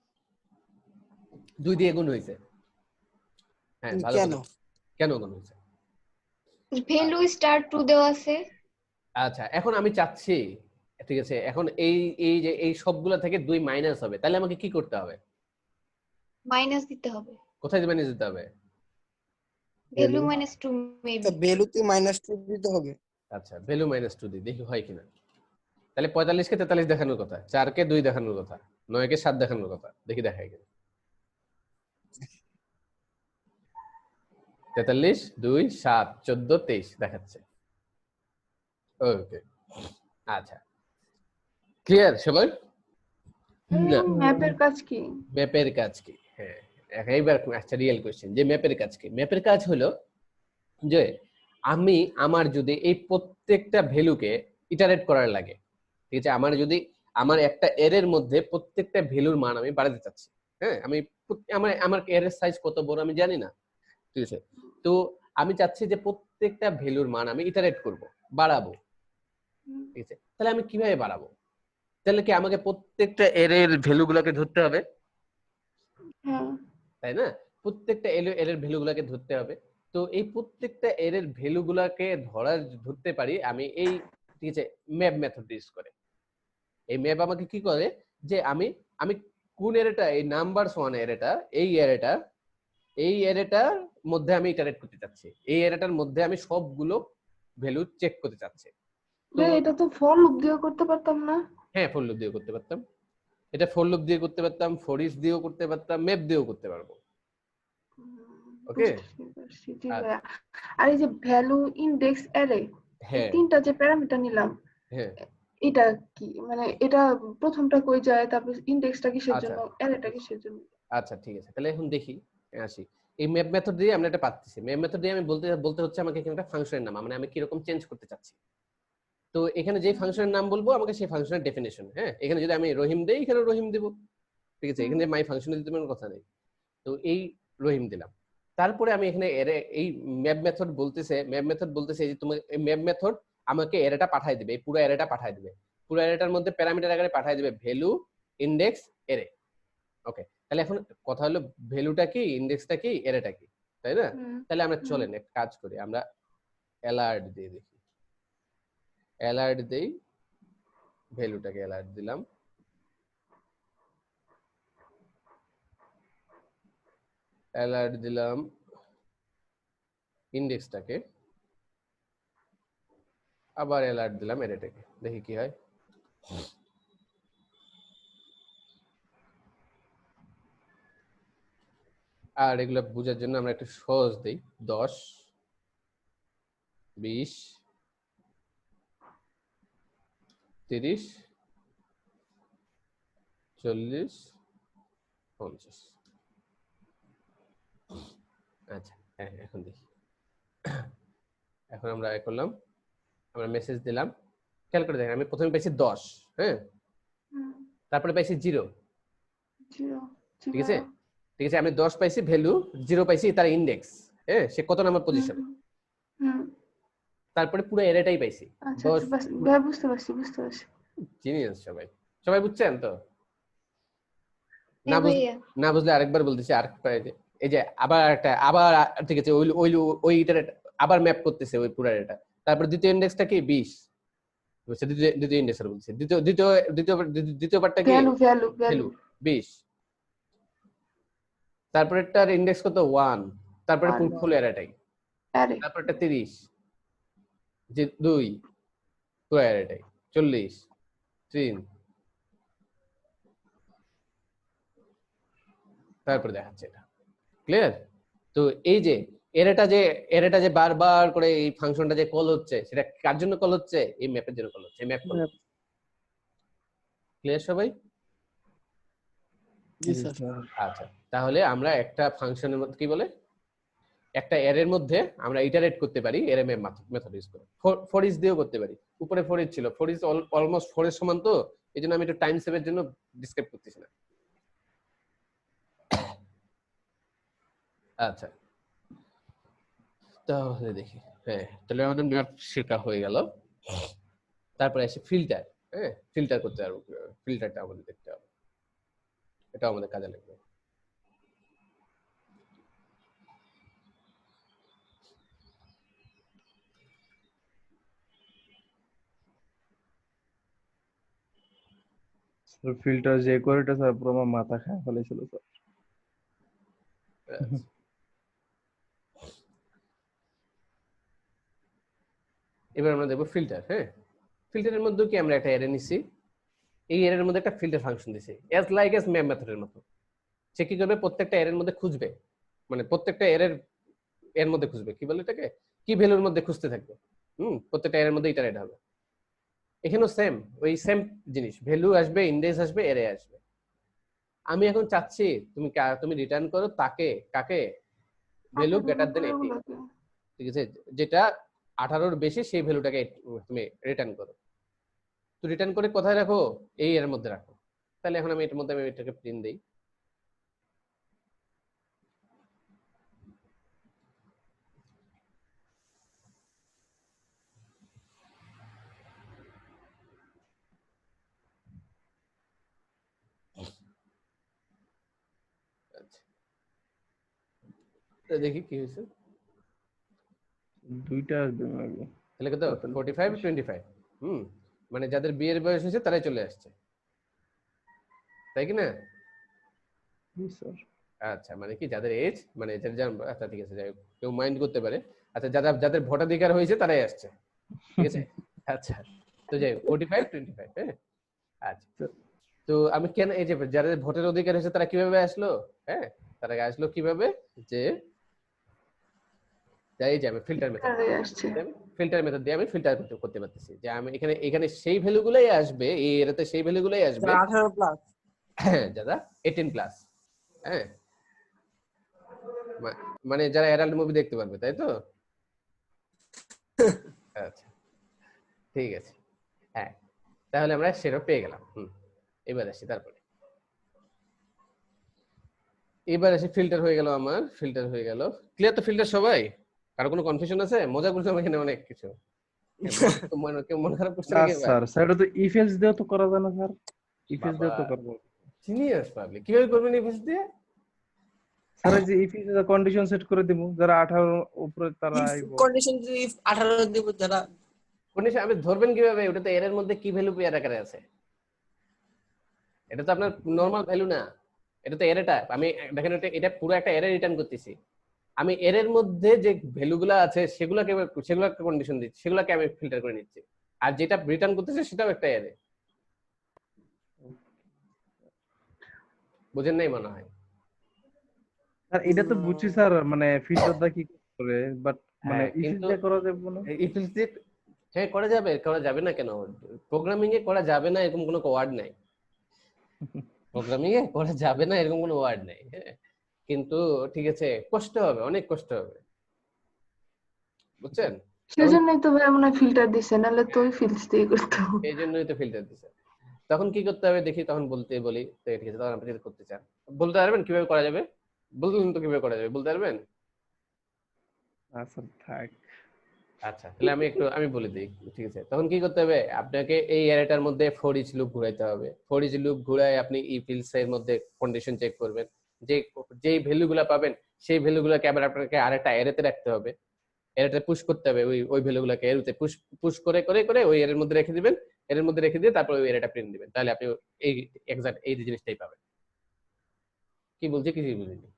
2 দিয়ে গুণ হইছে, হ্যাঁ ভালো কেন? কথা। কেন গুণ হইছে? ভ্যালু স্টার 2 দেওয়া আছে। আচ্ছা এখন আমি চাচ্ছি, ঠিক আছে, এখন এই যে এই সবগুলা থেকে 2 মাইনাস হবে, তাহলে আমাকে কি করতে হবে? মাইনাস দিতে হবে। কোথায় মাইনাস দিতে হবে? Value -2 maybe. তা ভ্যালুতে -2 দিতে হবে। আচ্ছা ভ্যালু -2 দিই, দেখি হয় কিনা। তাহলে 45 কে 43 দেখানোর কথা, 4 কে 2 দেখানোর কথা, 9 কে 7 দেখানোর কথা, দেখি দেখায় কিনা। 43, 2, 7, 14, 23 দেখাচ্ছে। ওকে আচ্ছা, ক্লিয়ার সবাই? না, ম্যাপের কাজ কি? ম্যাপের কাজ কি? হ্যাঁ, এইবার আচ্ছা রিয়েল কোশ্চেন, যে ম্যাপের কাজ কি? ম্যাপের কাজ হলো যে আমি আমার যদি এই প্রত্যেকটা ভ্যালুকে ইটারেট করার লাগে, ঠিক আছে, আমার যদি আমার একটা এর মধ্যে প্রত্যেকটা ভ্যালুর মান আমি বাড়াতে চাচ্ছি, হ্যাঁ, আমি আমার এর সাইজ কত বড় আমি জানি না, ঠিক আছে, তো আমি চাচ্ছি যে প্রত্যেকটা ভ্যালুর মান আমি ইটারেট করব, বাড়াবো, ঠিক আছে, তাহলে আমি কিভাবে বাড়াবো? তাহলে কি আমাকে প্রত্যেকটা এর ভ্যালুগুলোকে ধরতে হবে, হ্যাঁ। তাই না? প্রত্যেকটা এর ভ্যালুগুলোকে ধরতে হবে। তো এই প্রত্যেকটা এর ভ্যালু গুলাকে ধরতে পারি আমি এই, ঠিক আছে, ম্যাপ মেথড ইউজ করে। এই ম্যাপ আমাকে কি করে যে আমি আমি কোন এরেটা, এই নাম্বারস ওয়ান এরেটা, এই এরেটার মধ্যে আমি ইটারেট করতে চাচ্ছি, এই এরেটার মধ্যে আমি সবগুলো ভ্যালু চেক করতে চাচ্ছি। তো ভাই এটা তো ফর লুপ দিয়ে করতে পারতাম না? হ্যাঁ, ফর লুপ দিয়ে করতে পারতাম, এটা ফর লুপ দিয়ে করতে পারতাম, ফর ইচ দিয়েও করতে পারতাম, ম্যাপ দিয়েও করতে পারবো। ওকে, বুঝতে পারছি, জি ভাইয়া। আর এই যে ভ্যালু, ইন্ডেক্স, অ্যারে, হ্যাঁ তিনটা যে প্যারামিটার নিলাম, হ্যাঁ এটা কি মানে এটা প্রথমটা কই যায়, তারপর ইন্ডেক্সটা কিসের আচ্ছা জন্য, অ্যারেটা কিসের জন্য? আচ্ছা ঠিক আছে, তাহলে এখন দেখি, আসি এই ম্যাপ মেথড দিয়ে আমরা এটা পাচ্ছি। ম্যাপ মেথড দিয়ে আমি বলতে বলতে হচ্ছে আমাকে এখানে একটা ফাংশনের নাম, মানে আমি কিরকম চেঞ্জ করতে চাচ্ছি। তো এখানে যে ফাংশনের নাম বলবো আমাকে সেই ফাংশনের ডেফিনেশন, হ্যাঁ, এখানে যদি আমি রহিম দেই এখানে রহিম দিব, ঠিক আছে, এখানে মাই ফাংশনে দিতে কোনো কথা নেই। তো এই রহিম দিলাম, তারপরে আমি এখানে এই ম্যাপ মেথড বলতেছে যে তোমার এই ম্যাপ মেথড আমাকে এরেটা পাঠাই দিবে, এই পুরো এরেটা পাঠাই দিবে, পুরো এরেটার মধ্যে প্যারামিটার আকারে পাঠাই দিবে ভ্যালু, ইন্ডেক্স, এরে। ওকে, তাহলে এখন কথা হলো ভ্যালুটা কি, ইন্ডেক্সটা কি, এরেটা কি, তাই না? তাহলে আমরা চলেন এক কাজ করি, আমরা অ্যালার্ট দিয়ে দেখি, অ্যালার্ট দেই, ভ্যালুটাকে অ্যালার্ট দিলাম, অ্যালার্ট দিলাম ইন্ডেক্সটাকে, আবার অ্যালার্ট দিলাম এরেটাকে, দেখি কি হয়। আর এগুলো বোঝার জন্য আমরা একটু সহজ দেই, 10, 20, 30, 40, 50। আচ্ছা হ্যাঁ, এখন দেখি, এখন আমরা করলাম, আমরা মেসেজ দিলাম, খেয়াল করে দেখেন আমি প্রথমে পাইছি 10, হ্যাঁ, তারপরে পাইছি 0, ঠিক আছে, ঠিক আছে, আমি 10 পাইছি ভ্যালু, 0 পাইছি তার ইন্ডেক্স, হ্যাঁ, সে কত নাম্বার পজিশনে, তারপরে পুরো এরেটাই পাইছি আচ্ছা 10। আচ্ছা, বাস ভাইয়া বুঝতে পারছি বুঝতে পারছি। জিনিয়াস, সবাই সবাই বুঝছেন তো? না হ্যাঁ ভাইয়া। না বুঝলে আরেকবার বলতেছি, আরেকবার এই যে আবার ঠিক আছে, ওই ওই ওই ইটারেট আবার ম্যাপ করতেছে ওই পুরো এটা, তারপর দ্বিতীয় ইন্ডেক্সটা কি 20, বুঝছে, দ্বিতীয় ইন্ডেক্সের বলছে, দ্বিতীয় পার্টটা কি ভ্যালু ভ্যালু ভ্যালু ভ্যালু 20, তারপরেরটার ইন্ডেক্স কত 1, তারপরে ফুল এরাটাই, অ্যারে তারপরটা 30, যে 2 পুরো এরাটাই 40, 3, তারপরে দেখাচ্ছে এটা, ক্লিয়ার? তো এই যে এরাটা যে বারবার করে এই ফাংশনটা যে কল হচ্ছে, সেটা কার জন্য কল হচ্ছে? এই ম্যাপের জন্য কল হচ্ছে, ম্যাপ কল। ক্লিয়ার সবাই? জি স্যার। আচ্ছা, তাহলে আমরা একটা ফাংশনের মধ্যে কি বলে, একটা এর মধ্যে আমরা ইটারেট করতে পারি এর মেথড ইউজ করে, ফর ইচ দিয়েও করতে পারি। উপরে ফর ইচ ছিল, ফর ইচ অলমোস্ট ফর এর সমান, তো এই জন্য আমি একটু টাইম সেভের জন্য ডিসক্রাইব করতেছি না। আচ্ছা, তাহলে দেখি, হ্যাঁ, তাহলে আমাদের ম্যাপ শেখা হয়ে গেল। তারপরে আসে ফিল্টার, হ্যাঁ, ফিল্টার করতে পারবো, ফিল্টারটা আমাদের দেখতে হবে, এটা আমাদের কাজে লাগবে। ফিল্টার যে করে এটা স্যার পুরো আমার মাথা খায় ফেলেছিল স্যার। এবার আমরা দেখবো ফিল্টার, হ্যাঁ, ফিল্টারের মধ্যে কি আমরা একটা এরে নিছি, এই এরের মধ্যে একটা ফিল্টার ফাংশন দিছি, অ্যাজ লাইক অ্যাজ ম্যাপ মেথডের মতো। সে কি করবে, প্রত্যেকটা এরের মধ্যে খুঁজবে, মানে প্রত্যেকটা এর মধ্যে খুঁজবে, কি বলে এটাকে, কি ভ্যালুর মধ্যে খুঁজতে থাকবে, প্রত্যেকটা এরের মধ্যে ইটারেট হবে। এখানেও সেম, ওই সেম জিনিস, ভ্যালু আসবে, ইন্ডেক্স আসবে, এরে আসবে। আমি এখন চাচ্ছি তুমি রিটার্ন করো তাকে, কাকে, ভ্যালু গ্রেটার দেন 18, ঠিক আছে, যেটা 18-র বেশি সেই ভ্যালুটাকে তুমি রিটার্ন করো। তো রিটার্ন করে কোথায় রাখো, এই এর মধ্যে রাখো। তাহলে এখন আমি এটার মধ্যে আমি এটাকে প্রিন্ট দেই, দেখি কি হয়েছে। দুইটা আসবে maybe। তাহলে কত 45 25 মানে যাদের বিয়ের বয়স হয়েছে তারাই চলে আসছে, তাই কি না? জি স্যার। আচ্ছা, মানে কি যাদের এজ মানে আচ্ছা ঠিক আছে, যাই হোক, কেউ মাইন্ড করতে পারে। আচ্ছা, যাদের ভোটাধিকার হয়েছে তারাই আসছে, ঠিক আছে? আচ্ছা, তো যাই হোক 45 25, হ্যাঁ। আচ্ছা, তো আমি কেন এই যে যাদের ভোটের অধিকার হয়েছে তারা কিভাবে আসলো? হ্যাঁ, তারা আসলো কিভাবে, যে এই যে আমি ফিল্টার মেথড আসছে। দিয়ে আমি ফিল্টার করতে পারতেছি, যে আমি এখানে সেই ভ্যালুগুলোই আসবে, এই এরাতে সেই ভ্যালুগুলোই আসবে 18 প্লাস। যারা 18 প্লাস, হ্যাঁ, মানে যারা অ্যাডাল্ট মুভি দেখতে পারবে, তাই তো? আচ্ছা, ঠিক আছে, হ্যাঁ, তাহলে আমরা সেটা পেয়ে গেলাম। এবার আসি, এবার আসি ফিল্টার হয়ে গেল, আমার ফিল্টার হয়ে গেল। ক্লিয়ার তো ফিল্টার সবাই? কারো কোনো কনফিউশন আছে? মজা করছিলাম এখানে অনেক কিছু। কেউ মন খারাপ করছে নাকি? স্যার স্যার এটা তো ইফ এলস দিয়েও তো করা যায় না স্যার? ইফ এলস দিয়ে তো করব। জিনিয়াস পাবলিক, কিভাবে করবেন ইফ এলস দিয়ে? স্যার এই যে ইফ এলস এর কন্ডিশন সেট করে দিব, যারা 18 উপরে তারা আইবো। কন্ডিশন যদি 18 দিব যারা, কন্ডিশন আপনি ধরবেন কিভাবে? ওটা তো এর মধ্যে কি ভ্যালু পেয়ার আকারে আছে, এটা তো আপনার নরমাল ভ্যালু না, এটা তো এরেটা। আমি দেখেন এটা পুরো একটা এরে রিটার্ন করতেছি, আমি এর মধ্যে যে ভ্যালুগুলো আছে সেগুলোকে কন্ডিশন দিচ্ছি, সেগুলোকে আমি ফিল্টার করে নিচ্ছি, আর যেটা রিটার্ন করতেছে সেটাও একটা এরে। বুঝেন নাই মনে হয়? স্যার এটা তো বুঝছি স্যার, মানে ফিল্টারটা কি করে, বাট মানে হ্যাঁ, ইফ এলস কিন্তু দিয়ে করা যাবে না? ইফ এলস দিয়ে হ্যাঁ করা যাবে না কেন? প্রোগ্রামিং এ করা যাবে না এরকম কোনো ওয়ার্ড নাই, প্রোগ্রামিং এ করা যাবে না এরকম কোনো ওয়ার্ড নাই, হ্যাঁ, কিন্তু ঠিক আছে, কষ্ট হবে, অনেক কষ্ট হবে, বুঝছেন? সেজন্যই তো ভাই মনে হয় ফিল্টার দিছে, নাহলে তো ওই ফিল্টার দিয়ে করতো। এই জন্যই তো ফিল্টার দিছে। তখন কি করতে হবে দেখি, তখন বলি তো ঠিক আছে, তখন আপনি যদি করতে চান বলতে পারবেন কিভাবে করা যাবে? বলুন তো কিভাবে করা যাবে, বলতে পারবেন? আচ্ছা থাক। আচ্ছা, তাহলে আমি বলে দিই, ঠিক আছে? তখন কি করতে হবে, আপনাকে এই অ্যারেটার মধ্যে ফর ইচ লুপ ঘুরাইতে হবে। ফর ইচ লুপ ঘুরায় আপনি ইফ এলস এর মধ্যে কন্ডিশন চেক করবেন, যে যেই ভ্যালুগুলো পাবেন সেই ভ্যালুগুলোকে আবার আপনাকে আরেকটা অ্যারেতে রাখতে হবে, অ্যারেতে পুশ করতে হবে, ওই ভ্যালুগুলোকে অ্যারেতে পুশ করে করে করে ওই অ্যারের মধ্যে রেখে দিবেন, এর মধ্যে রেখে দিয়ে তারপর ওই অ্যারেটা প্রিন্ট দিবেন, তাহলে আপনি এই এক্সাক্ট এই জিনিসটাই পাবেন। কি বলছি কিছুই বুঝিনি,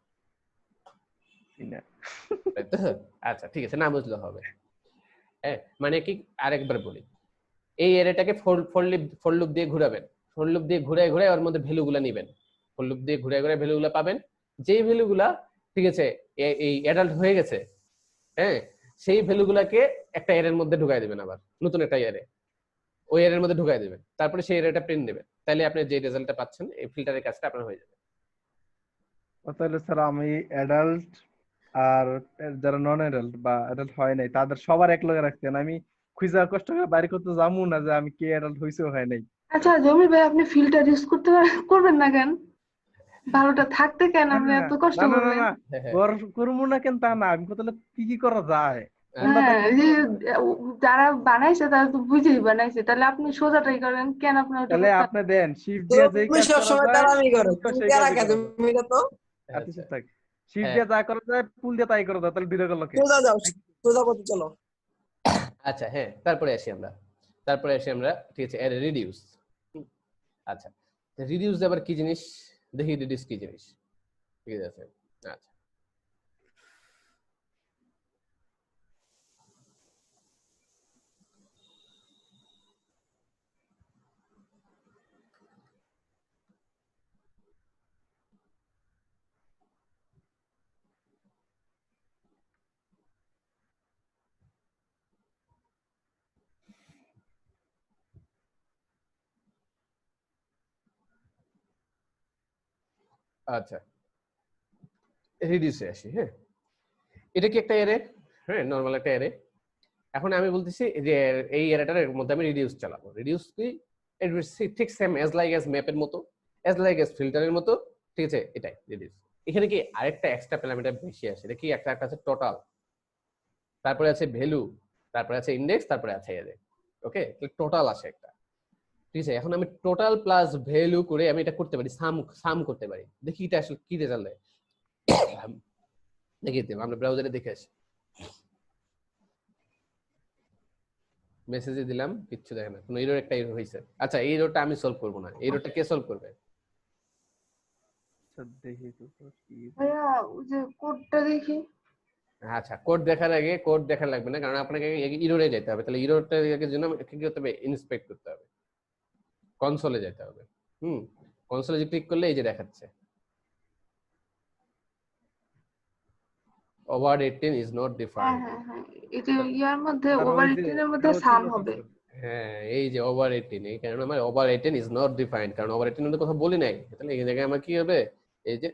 না তাই তো? আচ্ছা ঠিক আছে, না বুঝলে হবে, হ্যাঁ, মানে কি আরেকবার বলি, এই অ্যারেটাকে ফর লুপ দিয়ে ঘোরাবেন, ফর লুপ দিয়ে ঘুরায় ঘুরায় ওর মধ্যে ভ্যালুগুলো নেবেন, ফর লুপ দিয়ে ঘুরায় ঘুরায় ভ্যালুগুলো পাবেন, যেই ভ্যালুগুলা ঠিক আছে এই অ্যাডাল্ট হয়ে গেছে, হ্যাঁ, সেই ভ্যালুগুলাকে একটা এর মধ্যে ঢুকাই দিবেন, আবার নতুন একটা এরে ওই এর মধ্যে ঢুকাই দিবেন, তারপরে সেই এরটা প্রিন্ট দিবেন, তাহলে আপনি যে রেজাল্টটা পাচ্ছেন এই ফিল্টারের কাজটা আপনার হয়ে যাবে। তাহলে স্যার আমি অ্যাডাল্ট আর যারা নন অ্যাডাল্ট বা অ্যাডাল্ট হয় নাই তাদের সবার এক লগে রাখতেন, আমি খুঁজা কষ্ট করে বাইরে করতে যাবো না যে আমি কে অ্যাডাল্ট হইছে হয় নাই। আচ্ছা জমির ভাই, আপনি ফিল্টার ইউজ করবেন না কেন? ভালোটা থাকতে কেন না আপনি না এত কষ্ট না না না করবেন? না হ্যাঁ, হ্যাঁ, করবো না কেন তা না, আমি তাহলে কি কি করা যায় কোনটা হ্যাঁ, থাকলে এই যে যারা বানাইছে তারা তো বুঝেই বানাইছে, তাহলে আপনি সোজাটাই করেন কেন, আপনি ওটা তাহলে করতে আপনি দেন শিফট দিয়ে যেই তুমি কাজ করা সবসময় যায় তারামি করো, পুলটা তুমি সেই কারা কাজই কাজ করা যায়। তুমি তো আচ্ছা আচ্ছা, থাক, শিফট হ্যাঁ, দিয়ে যা করা যায় পুল দিয়ে তাই করা যায়, তাহলে দুইটা লোকে। সোজা যাও, সোজা করতে চলো। আচ্ছা, হ্যাঁ, তারপরে আসি আমরা ঠিক আছে রিডিউস। আচ্ছা, রিডিউস আবার কি জিনিস দেখি, রিডিউস কি জিনিস, ঠিক আছে? আচ্ছা, আচ্ছা, রিডিউসে আসি। হ্যাঁ, এটা কি একটা এরে? হ্যাঁ, নরমাল একটা এরে। এখন আমি বলতেছি যে এই এরেটার মধ্যে আমি রিডিউস চালাবো। রিডিউস কি? ঠিক সেম অ্যাজ লাইক অ্যাজ ম্যাপের মতো, অ্যাজ লাইক অ্যাজ ফিল্টারের মতো, ঠিক আছে? এটাই রিডিউস। এখানে কি আরেকটা এক্সট্রা প্যারামিটার বেশি আসে, এটা কি একটা আছে টোটাল, তারপরে আছে ভ্যালু, তারপরে আছে ইন্ডেক্স, তারপরে আছে এরে। ওকে, টোটাল আসে একটা, ঠিক আছে? এখন আমি টোটাল প্লাস ভ্যালু করে আমি এটা করতে পারি, সাম করতে পারি। দেখি এটা আসলে কি রেজাল্ট দেয়, দেখিয়ে দেব, আমরা ব্রাউজারে দেখে আসি। মেসেজে দিলাম কিচ্ছু দেখে না, কোনো এরর একটা এরর হয়েছে। আচ্ছা এই এররটা আমি সলভ করব না, এই এররটা কে সলভ করবে? আচ্ছা দেখি তো কি ভাইয়া ওই যে কোডটা দেখি। আচ্ছা কোড দেখার আগে, কোড দেখা লাগবে না, কারণ আপনাকে ইরোরে যেতে হবে। তাহলে ইরোরটা জন্য কি করতে হবে? ইন্সপেক্ট করতে হবে, কনসোলে যেতে হবে। কনসোলে যে ক্লিক করলে এই যে দেখাচ্ছে ওভার 18 ইজ নট হ্যাঁ ডিফাইন্ড। হ্যাঁ হ্যাঁ, এটা ইয়ার মধ্যে তার ওভার ওই যে 18 এর মধ্যে এটা সাম ছিল হবে। হ্যাঁ এই যে ওভার 18, এই কারণে আমার ওভার 18 ইজ নট ডিফাইন্ড, কারণ ওভার 18 এর কথা বলি নাই। তাহলে এই জায়গায় আমার কি হবে? এই যে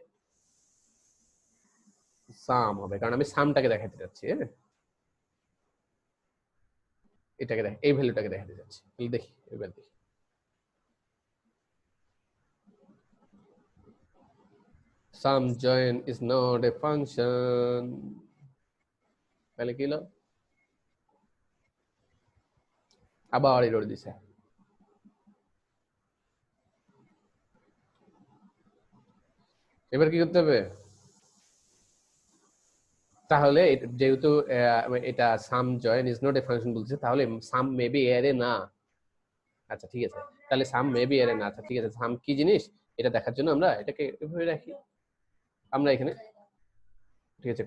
সাম হবে, কারণ আমি সামটাকে দেখাতে যাচ্ছি। হ্যাঁ এটাকে দেখ, এই ভ্যালুটাকে দেখাতে যাচ্ছি। তাহলে দেখি এবার দেখি sum join is not a function, তাহলে কি হলো? আবার এরর দিছে। এবার কি করতে হবে? তাহলে যেহেতু এটা sum join is not a function বলছে, তাহলে সাম মেবি অ্যারে না। আচ্ছা ঠিক আছে, তাহলে সাম মেবি অ্যারে না। আচ্ছা ঠিক আছে, সাম কি জিনিস এটা দেখার জন্য আমরা এটাকে এভাবে রাখি। আমরা এখানে ঠিক আছে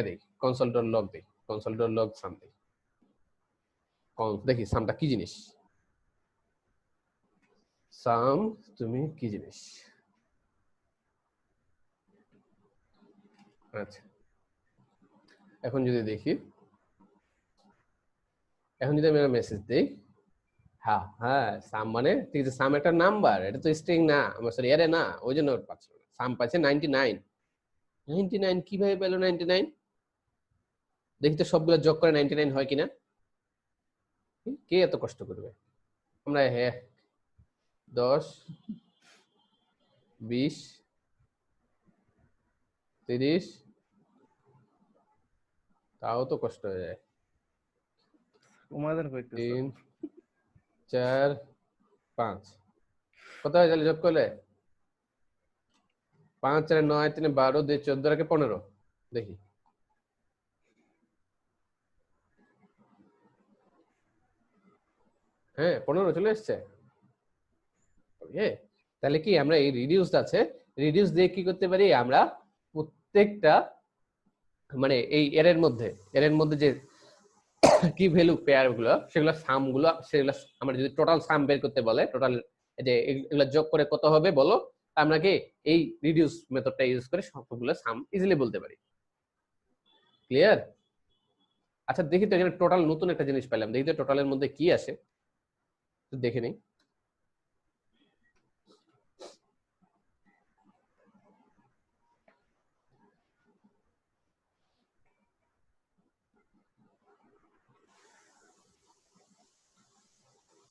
দেই console.log দেই, console.log সাম দেই, দেখি সামটা কি জিনিস। সাম তুমি কি জিনিস? আচ্ছা এখন যদি দেখি, এখন যদি আমি মেসেজ দিই, হ্যাঁ হ্যাঁ সাম মানে ঠিক আছে, সাম একটা নাম্বার, এটা তো স্ট্রিং না, আমার সরি অ্যারে না, ওই জন্য পাচ্ছে না। সাম পাচ্ছে 99। 99 কিভাবে পেলো 99? দেখি তো সবগুলো যোগ করে 99 হয় কিনা। কে এত কষ্ট করবে? আমরা হ্যাঁ 10 20 30, তাও তো কষ্ট হয়ে যায়। সমাধান করতেছে 3 4 5 কত হয় তাহলে যোগ করলে? 5 4 9 3 12 2 14 রাখে 15। দেখি হ্যাঁ 15 চলে এসছে। তাহলে কি আমরা এই রিডিউস আছে, রিডিউস দিয়ে কি করতে পারি? আমরা প্রত্যেকটা মানে এই এর মধ্যে যে কি ভ্যালু পেয়ার গুলো, সেগুলো সাম গুলো, সেগুলো আমরা যদি টোটাল সাম বের করতে বলে, টোটাল যে এগুলো যোগ করে কত হবে বলো, আমরা কি এই রিডিউস মেথডটা ইউজ করে সবগুলো সাম ইজিলি বলতে পারি। ক্লিয়ার? আচ্ছা দেখি তো এখানে টোটাল নতুন একটা জিনিস পেলাম, দেখি তো টোটালের মধ্যে কি আসে, দেখে নিই।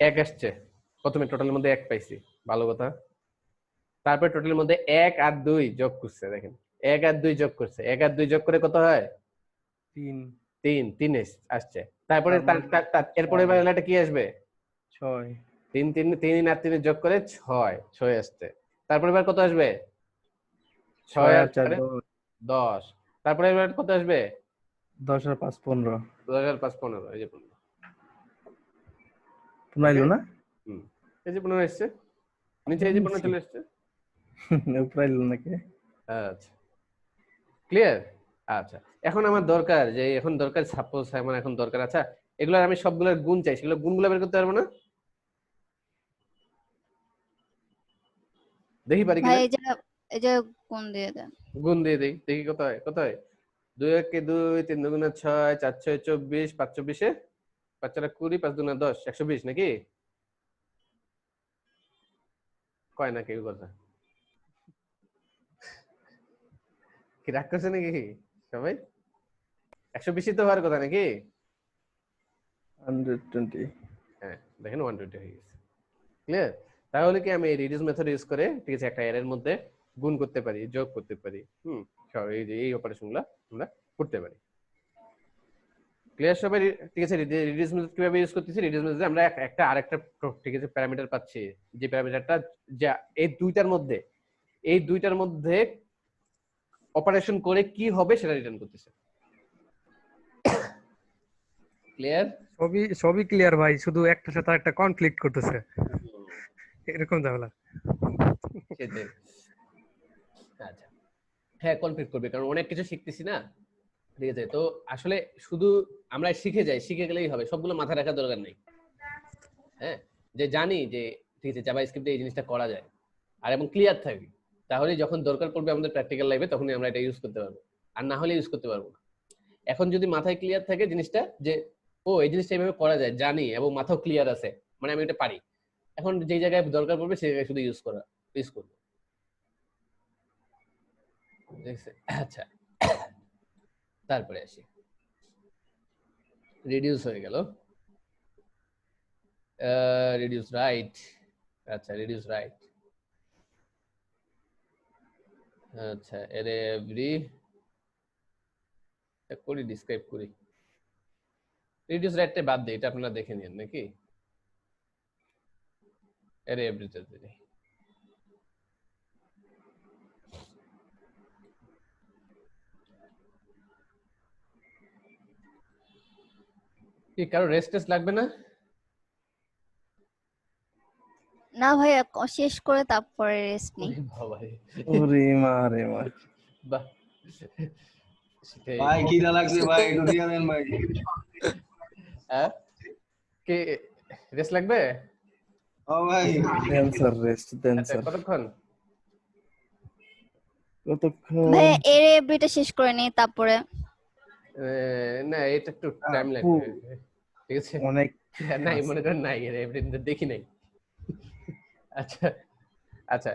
এক আসছে প্রথমে, টোটালের মধ্যে এক পাইছি, ভালো কথা। তারপর টোটালের মধ্যে 1 আর 2 যোগ করছে, দেখেন 1 আর 2 যোগ করছে, 1 আর 2 যোগ করে কত হয়? 3 3 আসছে। তারপরে এরপরে এটা কি আসবে? 6 3 আর 3 যোগ করে 6 আসছে। তারপরে এবার কত আসবে? 6 আর 4 10। তারপরে এবার কত আসবে? 10 আর 5 15। 10 আর 5 15, এই যে 15। তোমরা এলো না? এই যে 15 আসছে, নিচে এই যে 15 চলে আসছে। উপরে এলো নাকি? আচ্ছা ক্লিয়ার? আচ্ছা এখন আমার দরকার যে, এখন দরকার সাপোজ আমার এখন দরকার, আচ্ছা এগুলো আমি সবগুলোর গুণ চাই, সেগুলো গুণগুলো বের করতে পারবো না? দেখি পারি ভাই কিনা। এই যে কোন দিয়ে দেন? গুণ দিয়ে দেই, দেখি কত হয়। কত হয়? 2 1 2 3 2 6 4 6 24 5 24 5 4 20 5 2 10 120 নাকি? কয় না কেউ কথা কি রাগ করছে নাকি সবাই? 120 তো হওয়ার কথা নাকি? 120। হ্যাঁ দেখেন 120 হয়ে গেছে। ক্লিয়ার? তাহলে কি আমি এই রিডিউস মেথড ইউজ করে ঠিক আছে একটা অ্যারের মধ্যে গুণ করতে পারি, যোগ করতে পারি, এই যে এই অপারেশনগুলো আমরা করতে পারি। ক্লিয়ার সবাই? ঠিক আছে, রিডিউস মেথড কিভাবে ইউজ করতেছি? রিডিউস মেথডে আমরা একটা আরেকটা ঠিক আছে প্যারামিটার পাচ্ছি, যে প্যারামিটারটা যা এই দুইটার মধ্যে অপারেশন করে কি হবে সেটা রিটার্ন করতেছে। ক্লিয়ার? সবই ক্লিয়ার ভাই, শুধু একটার সাথে একটা কনফ্লিক্ট করতেছে, এরকম ঝামেলা। সেটাই। আচ্ছা, হ্যাঁ কনফ্লিক্ট করবে, কারণ অনেক কিছু শিখতেছি না, ঠিক আছে? তো আসলে শুধু আমরা শিখে যাই, শিখে গেলেই হবে, সবগুলো মাথায় রাখার দরকার নেই। হ্যাঁ, যে জানি যে ঠিক আছে জাভাস্ক্রিপ্টে এই জিনিসটা করা যায়, আর এবং ক্লিয়ার থাকি, তাহলে যখন দরকার পড়বে আমাদের প্র্যাকটিক্যাল লাইফে তখনই আমরা এটা ইউজ করতে পারবো, আর না হলে ইউজ করতে পারবো না। এখন যদি মাথায় ক্লিয়ার থাকে জিনিসটা যে ও এই জিনিসটা এইভাবে করা যায়, জানি এবং মাথাও ক্লিয়ার আছে, মানে আমি এটা পারি, এখন যে জায়গায় দরকার পড়বে সেই জায়গায় শুধু ইউজ করবো। দেখছে? আচ্ছা, তারপরে আসি, রিডিউস হয়ে গেল, রিডিউস রাইট। আচ্ছা, রিডিউস রাইট, আচ্ছা এরে এভরি করি, ডিসক্রাইব করি। রিডিউস রাইটটা বাদ দিই, এটা আপনারা দেখে নিন নাকি? এরে এভরিতে দিই। কি কারো রেস্ট লাগবে না? না ভাইয়া, শেষ করে তারপরে রেস্ট নিই। ওরে বাবা রে, ওরে মা রে মা। বাহ, সেটাই। ভাই খিদা লাগছে ভাই, একটু দিয়া দেন ভাই। হ্যাঁ, কি রেস্ট লাগবে? ও ভাই দেন স্যার, রেস্ট দেন আচ্ছা, স্যার। কতক্ষণ? ভাইয়া এর এভরিটা শেষ করে নিই তারপরে। না, এটা একটু টাইম লাগবে, ঠিক আছে? অনেক নাই, মনে করেন নাই, এভরিথিং দেখি নাই। আচ্ছা আচ্ছা,